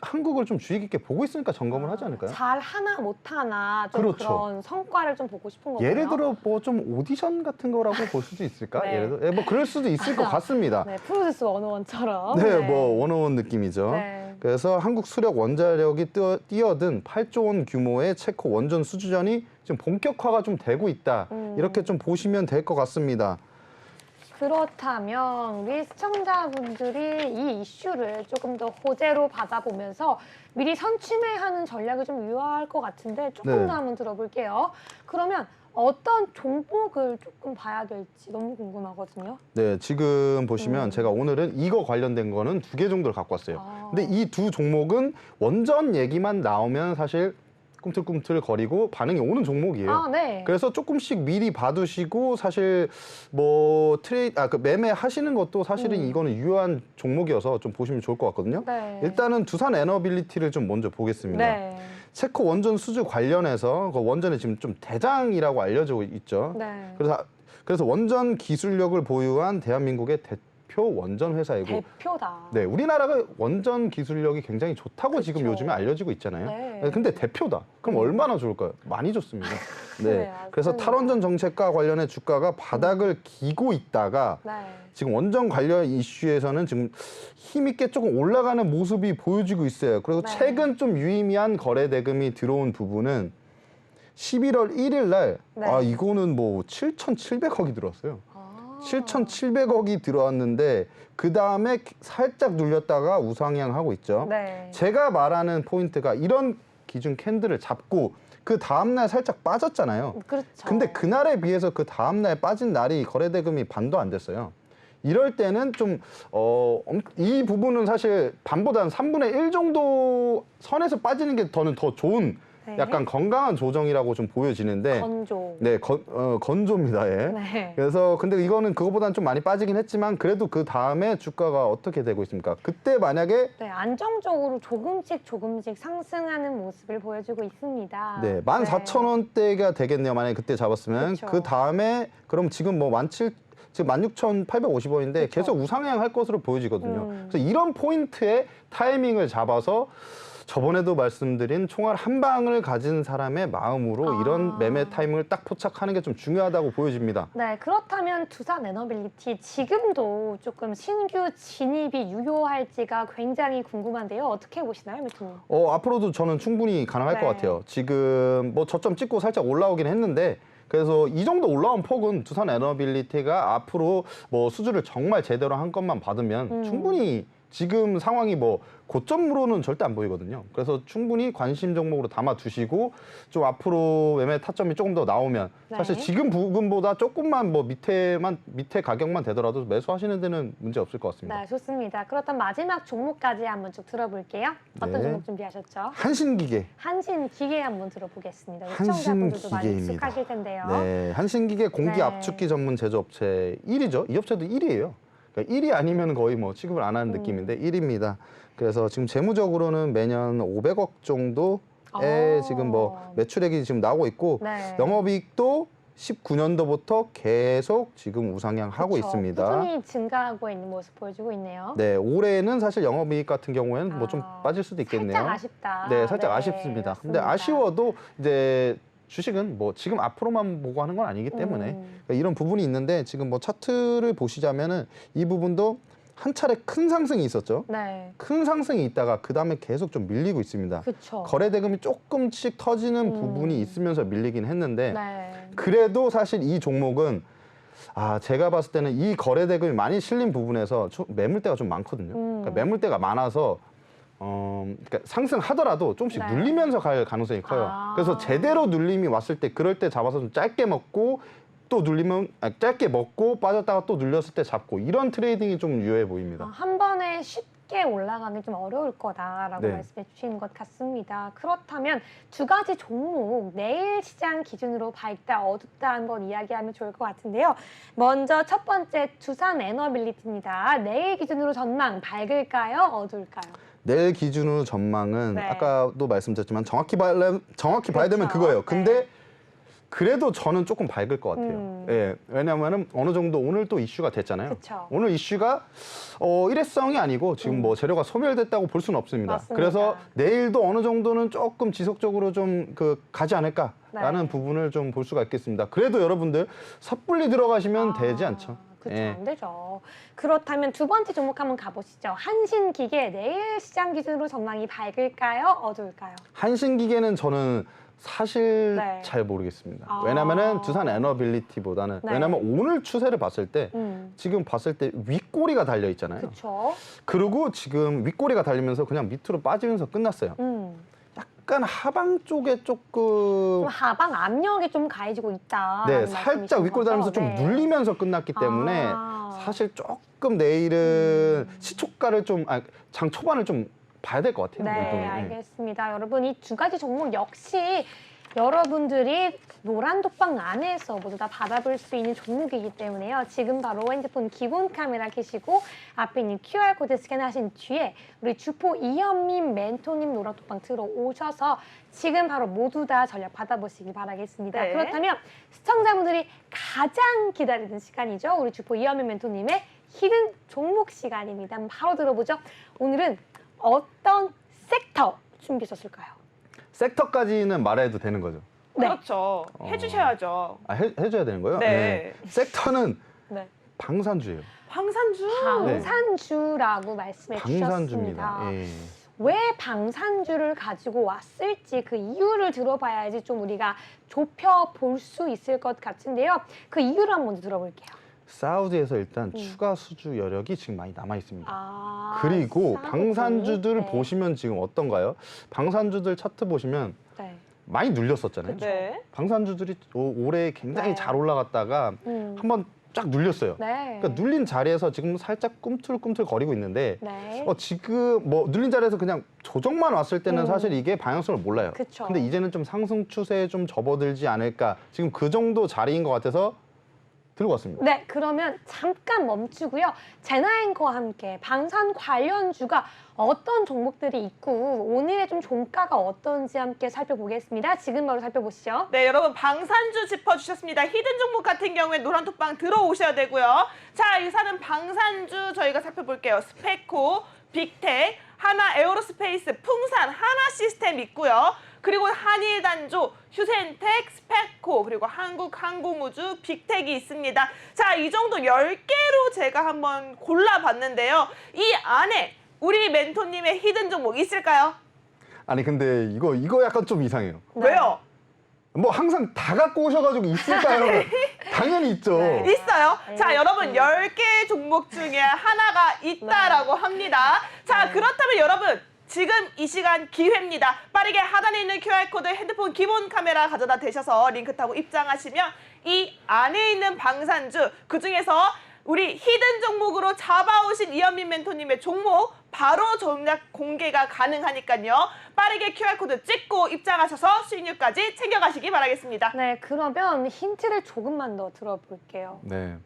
한국을 좀 주의 깊게 보고 있으니까 점검을 하지 않을까요? 잘 하나 못 하나 좀 그렇죠. 그런 성과를 좀 보고 싶은 거예요. 예를 들어 뭐 좀 오디션 같은 거라고 볼 수도 있을까? 네. 예를 들어 뭐 그럴 수도 있을 것 같습니다. 네, 프로듀스 101처럼. 네, 뭐 원어원 느낌이죠. 네. 그래서 한국 수력 원자력이 뛰어든 8조 원 규모의 체코 원전 수주전이 지금 본격화가 좀 되고 있다. 이렇게 좀 보시면 될 것 같습니다. 그렇다면 우리 시청자분들이 이 이슈를 조금 더 호재로 받아보면서 미리 선취매하는 전략이 좀 유효할 것 같은데 조금 네. 더 한번 들어볼게요. 그러면 어떤 종목을 조금 봐야 될지 너무 궁금하거든요. 네, 지금 보시면 제가 오늘은 이거 관련된 거는 2개 정도를 갖고 왔어요. 아. 근데 이 두 종목은 원전 얘기만 나오면 사실 꿈틀꿈틀 거리고 반응이 오는 종목이에요. 아, 네. 그래서 조금씩 미리 봐두시고 사실 뭐 그 매매 하시는 것도 사실은 이거는 유효한 종목이어서 좀 보시면 좋을 것 같거든요. 네. 일단은 두산 에너빌리티를 좀 먼저 보겠습니다. 네. 체코 원전 수주 관련해서 그 원전에 지금 좀 대장이라고 알려져 있죠. 네. 그래서 원전 기술력을 보유한 대한민국의 대표 원전 회사이고 대표다. 네, 우리나라가 원전 기술력이 굉장히 좋다고 지금 그쵸. 요즘에 알려지고 있잖아요. 네. 근데 대표다. 그럼 얼마나 좋을까요? 많이 좋습니다. 네. 네, 그래서 맞습니다. 탈원전 정책과 관련해 주가가 바닥을 기고 있다가 네. 지금 원전 관련 이슈에서는 지금 힘있게 조금 올라가는 모습이 보여지고 있어요. 그리고 네. 최근 좀 유의미한 거래 대금이 들어온 부분은 11월 1일 날 네. 이거는 뭐 7,700억이 들어왔어요. 아. 7,700억이 들어왔는데 그 다음에 살짝 눌렸다가 우상향하고 있죠. 네. 제가 말하는 포인트가 이런 기준 캔들을 잡고 그 다음날 살짝 빠졌잖아요. 그렇죠. 근데 그날에 비해서 그 다음날 빠진 날이 거래대금이 반도 안 됐어요. 이럴 때는 좀 이 부분은 사실 반보다 한 3분의 1 정도 선에서 빠지는 게 더 좋은 네. 약간 건강한 조정이라고 좀 보여지는데 건조. 네, 건조입니다. 예. 네. 그래서 근데 이거는 그거보다는 좀 많이 빠지긴 했지만 그래도 그 다음에 주가가 어떻게 되고 있습니까? 그때 만약에 네, 안정적으로 조금씩 상승하는 모습을 보여주고 있습니다. 네, 14,000원대가 되겠네요. 만약에 그때 잡았으면 그쵸. 그 다음에 그럼 지금 뭐 16,850원인데 그쵸. 계속 우상향 할 것으로 보여지거든요. 그래서 이런 포인트에 타이밍을 잡아서 저번에도 말씀드린 총알 한 방을 가진 사람의 마음으로 이런 매매 타이밍을 딱 포착하는 게 좀 중요하다고 보여집니다. 네, 그렇다면 두산 에너빌리티 지금도 조금 신규 진입이 유효할지가 굉장히 궁금한데요. 어떻게 보시나요, 매튜님? 앞으로도 저는 충분히 가능할 네. 것 같아요. 지금 뭐 저점 찍고 살짝 올라오긴 했는데 그래서 이 정도 올라온 폭은 두산 에너빌리티가 앞으로 뭐 수주를 정말 제대로 한 것만 받으면 충분히 지금 상황이 뭐 고점으로는 절대 안 보이거든요. 그래서 충분히 관심 종목으로 담아 두시고 좀 앞으로 매매 타점이 조금 더 나오면 네. 사실 지금 부분보다 조금만 뭐 밑에 가격만 되더라도 매수하시는 데는 문제 없을 것 같습니다. 네, 좋습니다. 그렇다면 마지막 종목까지 한번 쭉 들어볼게요. 어떤 네. 종목 준비하셨죠? 한신기계. 한신기계 한번 들어보겠습니다. 시청자분들도 많이 한신기계입니다. 익숙하실 텐데요. 네, 한신기계 공기 네. 압축기 전문 제조업체 1위죠. 이 업체도 1위예요. 그러니까 1위 아니면 거의 뭐 취급을 안 하는 느낌인데 1위입니다. 그래서 지금 재무적으로는 매년 500억 정도의 지금 뭐 매출액이 지금 나오고 있고 네. 영업이익도 19년도부터 계속 지금 우상향하고 그쵸. 있습니다. 꾸준히 증가하고 있는 모습 보여주고 있네요. 네, 올해는 사실 영업이익 같은 경우에는 뭐 좀 아, 빠질 수도 있겠네요. 살짝 아쉽다. 네, 살짝 네, 아쉽습니다. 근데 맞습니다. 아쉬워도 이제 주식은 뭐 지금 앞으로만 보고 하는 건 아니기 때문에 그러니까 이런 부분이 있는데 지금 뭐 차트를 보시자면은 이 부분도 한 차례 큰 상승이 있었죠. 네, 큰 상승이 있다가 그 다음에 계속 좀 밀리고 있습니다. 그렇죠. 거래 대금이 조금씩 터지는 부분이 있으면서 밀리긴 했는데 네. 그래도 사실 이 종목은 제가 봤을 때는 이 거래 대금이 많이 실린 부분에서 매물대가 좀 많거든요. 그러니까 매물대가 많아서 그러니까 상승하더라도 조금씩 네. 눌리면서 갈 가능성이 커요. 그래서 제대로 눌림이 왔을 때 그럴 때 잡아서 좀 짧게 먹고 또 눌리면 짧게 먹고 빠졌다가 또 눌렸을 때 잡고 이런 트레이딩이 좀 유효해 보입니다. 한 번에 쉽게 올라가기 좀 어려울 거다라고 네. 말씀해 주시는 것 같습니다. 그렇다면 두 가지 종목 내일 시장 기준으로 밝다 어둡다 한번 이야기하면 좋을 것 같은데요. 먼저 첫 번째 두산 에너빌리티입니다. 내일 기준으로 전망 밝을까요? 어두울까요? 내일 기준으로 전망은 네. 아까도 말씀드렸지만 정확히 봐야 되면 그렇죠. 그거예요. 근데 네. 그래도 저는 조금 밝을 것 같아요. 예, 왜냐하면 어느 정도 오늘 또 이슈가 됐잖아요. 그쵸. 오늘 이슈가 일회성이 아니고 지금 뭐 재료가 소멸됐다고 볼 수는 없습니다. 맞습니다. 그래서 내일도 어느 정도는 조금 지속적으로 좀 가지 않을까라는 네. 부분을 좀 볼 수가 있겠습니다. 그래도 여러분들 섣불리 들어가시면 되지 않죠. 그렇죠. 예. 안 되죠. 그렇다면 두 번째 종목 한번 가보시죠. 한신기계 내일 시장 기준으로 전망이 밝을까요? 어두울까요? 한신기계는 저는 사실 네. 잘 모르겠습니다. 왜냐면은 두산 에너빌리티보다는 네. 왜냐면 오늘 추세를 봤을 때 지금 봤을 때 윗꼬리가 달려 있잖아요. 그렇죠. 그리고 지금 윗꼬리가 달리면서 그냥 밑으로 빠지면서 끝났어요. 약간 하방 쪽에 조금 좀 하방 압력이 좀 가해지고 있다. 네, 살짝 윗꼬리 달리면서 좀 눌리면서 끝났기 때문에 사실 조금 내일은 시초가를 좀 장 초반을 좀 봐야 될 것 같아요. 네, 이분은. 알겠습니다. 여러분 이 두 가지 종목 역시 여러분들이 노란 독방 안에서 모두 다 받아볼 수 있는 종목이기 때문에요. 지금 바로 핸드폰 기본 카메라 켜시고 앞에 있는 QR코드 스캔하신 뒤에 우리 주포 이현민 멘토님 노란 독방 들어오셔서 지금 바로 모두 다 전략 받아보시기 바라겠습니다. 네. 그렇다면 시청자분들이 가장 기다리는 시간이죠. 우리 주포 이현민 멘토님의 히든 종목 시간입니다. 한번 바로 들어보죠. 오늘은 어떤 섹터 준비하셨을까요? 섹터까지는 말해도 되는 거죠. 네. 그렇죠. 해주셔야죠. 해줘야 되는 거예요? 네. 섹터는 네. 방산주예요. 황산주. 방산주라고 말씀해 방산주입니다. 주셨습니다. 예. 왜 방산주를 가지고 왔을지 그 이유를 들어봐야지 좀 우리가 좁혀 볼 수 있을 것 같은데요. 그 이유를 한번 먼저 들어볼게요. 사우디에서 일단 추가 수주 여력이 지금 많이 남아 있습니다. 그리고 사우디. 방산주들 네. 보시면 지금 어떤가요? 방산주들 차트 보시면 네. 많이 눌렸었잖아요. 네. 방산주들이 올해 굉장히 네. 잘 올라갔다가 한번 쫙 눌렸어요. 네. 그러니까 눌린 자리에서 지금 살짝 꿈틀꿈틀 거리고 있는데 네. 지금 뭐 눌린 자리에서 그냥 조정만 왔을 때는 사실 이게 방향성을 몰라요. 그쵸. 근데 이제는 좀 상승 추세에 좀 접어들지 않을까. 지금 그 정도 자리인 것 같아서 들고 왔습니다. 네, 그러면 잠깐 멈추고요. 제나앵커와 함께 방산 관련주가 어떤 종목들이 있고 오늘의 좀 종가가 어떤지 함께 살펴보겠습니다. 지금 바로 살펴보시죠. 네, 여러분 방산주 짚어주셨습니다. 히든 종목 같은 경우에 노란 톡방 들어오셔야 되고요. 자, 이사는 방산주 저희가 살펴볼게요. 스페코, 빅텍, 하나 에어로스페이스, 풍산, 하나 시스템 있고요. 그리고 한일단조, 휴센텍, 스페코, 그리고 한국항공우주, 빅텍이 있습니다. 자, 이 정도 10개로 제가 한번 골라봤는데요. 이 안에 우리 멘토님의 히든 종목 있을까요? 아니 근데 이거 약간 좀 이상해요. 네. 왜요? 뭐 항상 다 갖고 오셔가지고 있을까요? 당연히 있죠. 네. 있어요. 자, 여러분 10개 종목 중에 하나가 있다라고 합니다. 자, 그렇다면 여러분 지금 이 시간 기회입니다. 빠르게 하단에 있는 QR코드 핸드폰 기본 카메라 가져다 대셔서 링크 타고 입장하시면 이 안에 있는 방산주 그중에서 우리 히든 종목으로 잡아오신 이현민 멘토님의 종목 바로 전략 공개가 가능하니까요. 빠르게 QR코드 찍고 입장하셔서 수익률까지 챙겨가시기 바라겠습니다. 네, 그러면 힌트를 조금만 더 들어볼게요. 네.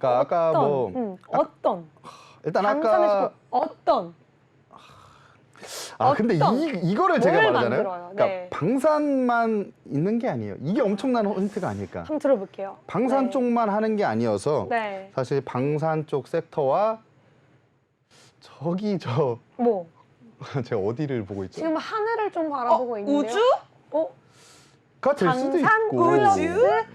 그러니까 아까 뭐 어떤 일단 방산에서 아까 어떤 근데 어떤? 이거를 제가 뭘 말하잖아요. 만들어요? 그러니까 네. 방산만 있는 게 아니에요. 이게 엄청난 힌트가 아닐까. 한번 들어볼게요. 방산 네. 쪽만 하는 게 아니어서 네. 사실 방산 쪽 섹터와 저기 뭐 제가 어디를 보고 있죠? 지금 하늘을 좀 바라보고 있는데요. 우주? 가 될 수도 방산 있고. 플러스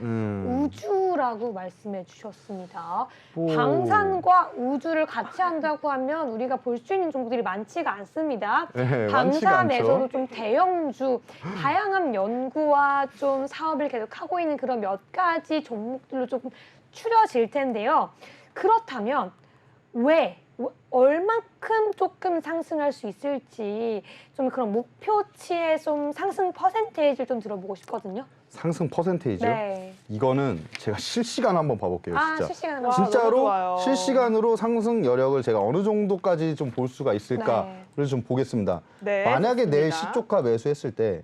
음. 우주라고 말씀해 주셨습니다. 오. 방산과 우주를 같이 한다고 하면 우리가 볼 수 있는 종목들이 많지가 않습니다. 네, 많지가 방산에서도 않죠. 좀 대형주, 다양한 연구와 좀 사업을 계속하고 있는 그런 몇 가지 종목들로 조금 추려질 텐데요. 그렇다면 왜 얼만큼 조금 상승할 수 있을지 좀 그런 목표치의 좀 상승 퍼센테이지를 좀 들어보고 싶거든요. 상승 퍼센테이지요? 네. 이거는 제가 실시간 한번 봐볼게요. 진짜. 실시간으로. 와, 너무 진짜로 좋아요. 실시간으로 상승 여력을 제가 어느 정도까지 좀 볼 수가 있을까? 네. 그래서 좀 보겠습니다. 네, 만약에 내일 좋습니다. 시초가 매수했을 때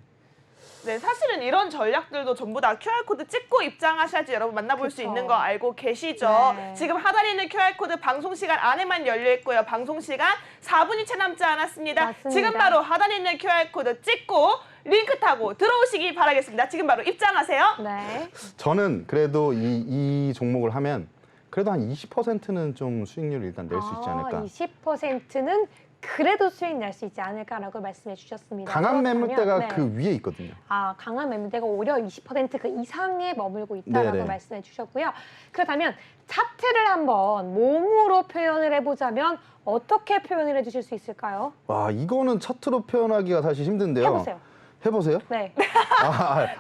네, 사실은 이런 전략들도 전부 다 QR코드 찍고 입장하셔야지 여러분 만나볼 수 그쵸. 있는 거 알고 계시죠? 네. 지금 하단에 있는 QR코드 방송 시간 안에만 열려 있고요. 방송 시간 4분이 채 남지 않았습니다. 맞습니다. 지금 바로 하단에 있는 QR코드 찍고 링크 타고 들어오시기 바라겠습니다. 지금 바로 입장하세요. 네. 저는 그래도 이 종목을 하면 그래도 한 20%는 좀 수익률을 일단 낼 수 있지 않을까. 20%는 그래도 수익 낼 수 있지 않을까라고 말씀해 주셨습니다. 강한 그렇다면, 매물대가 네. 그 위에 있거든요. 강한 매물대가 오히려 20%그 이상에 머물고 있다라고 네네. 말씀해 주셨고요. 그렇다면 차트를 한번 몸으로 표현을 해보자면 어떻게 표현을 해주실 수 있을까요? 와, 이거는 차트로 표현하기가 사실 힘든데요. 해보세요. 해보세요? 네.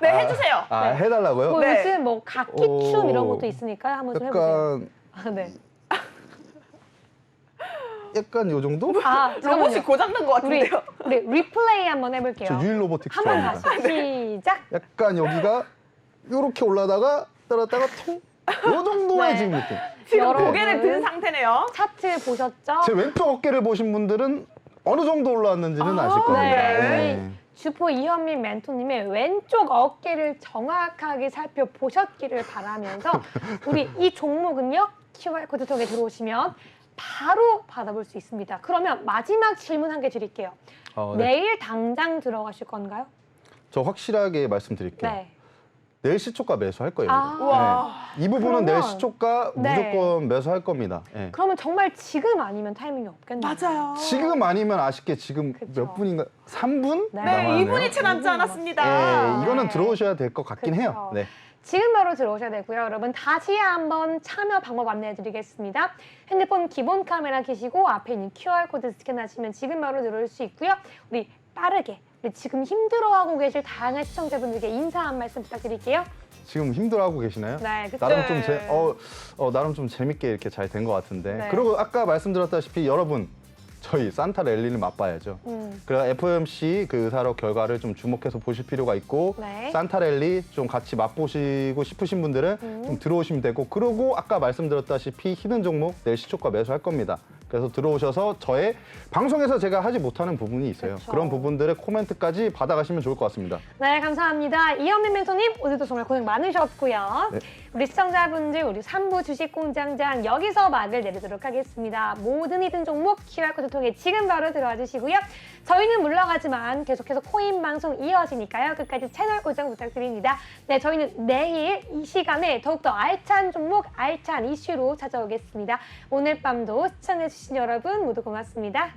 네, 해주세요. 네. 해달라고요? 뭐 네. 요즘 뭐 각기춤 오. 이런 것도 있으니까요. 한번 좀 해보세요. 네. 약간 요 정도? 로봇이 잠깐만요. 고장난 것 우리 같은데요. 리플레이 한번 해볼게요. 저 유일 로보틱스 한번 좋아합니다. 다시 시작. 약간 여기가 요렇게 올라다가 떨었다가 통? 요 정도의 네. 지금 느낌. 지금 여러분. 고개를 든 상태네요. 차트 보셨죠? 제 왼쪽 어깨를 보신 분들은 어느 정도 올라왔는지는 아실 겁니다. 네. 네. 주포 이현민 멘토님의 왼쪽 어깨를 정확하게 살펴보셨기를 바라면서 우리 이 종목은요. QR코드 통해 들어오시면 바로 받아볼 수 있습니다. 그러면 마지막 질문 한 개 드릴게요. 네. 내일 당장 들어가실 건가요? 저 확실하게 말씀드릴게요. 네. 내일 시초가 매수할 거예요. 아. 이거. 우와. 네. 이 부분은 그러면- 내일 시초가 네. 무조건 매수할 겁니다. 네. 그러면 정말 지금 아니면 타이밍이 없겠네요. 맞아요. 지금 아니면 아쉽게 지금 그쵸. 몇 분인가? 3분? 네. 네, 남았네요. 2분이 채 남지 않았습니다. 네, 이거는 네. 들어오셔야 될 것 같긴 그쵸. 해요. 네. 지금 바로 들어오셔야 되고요. 여러분 다시 한번 참여 방법 안내해 드리겠습니다. 핸드폰 기본 카메라 켜시고 앞에 있는 QR코드 스캔하시면 지금 바로 들어올 수 있고요. 우리 빠르게 우리 지금 힘들어하고 계실 다양한 시청자분들께 인사 한 말씀 부탁드릴게요. 지금 힘들어하고 계시나요? 네, 그쵸. 나름 좀 나름 좀 재밌게 이렇게 잘 된 것 같은데. 네. 그리고 아까 말씀드렸다시피 여러분 저희 산타 랠리를 맛봐야죠. 그래서 FOMC 그 의사록 결과를 좀 주목해서 보실 필요가 있고 네. 산타 랠리 좀 같이 맛보시고 싶으신 분들은 좀 들어오시면 되고 그리고 아까 말씀드렸다시피 히든 종목 내일 시초가 매수할 겁니다. 그래서 들어오셔서 저의 방송에서 제가 하지 못하는 부분이 있어요. 그쵸. 그런 부분들의 코멘트까지 받아가시면 좋을 것 같습니다. 네, 감사합니다. 이현민 멘토님 오늘도 정말 고생 많으셨고요. 네. 우리 시청자분들 우리 3부 주식공장장 여기서 막을 내리도록 하겠습니다. 모든 히든 종목 QR코드 통해 지금 바로 들어와 주시고요. 저희는 물러가지만 계속해서 코인 방송 이어지니까요. 끝까지 채널 고정 부탁드립니다. 네, 저희는 내일 이 시간에 더욱더 알찬 종목, 알찬 이슈로 찾아오겠습니다. 오늘 밤도 시청해주신 여러분 모두 고맙습니다.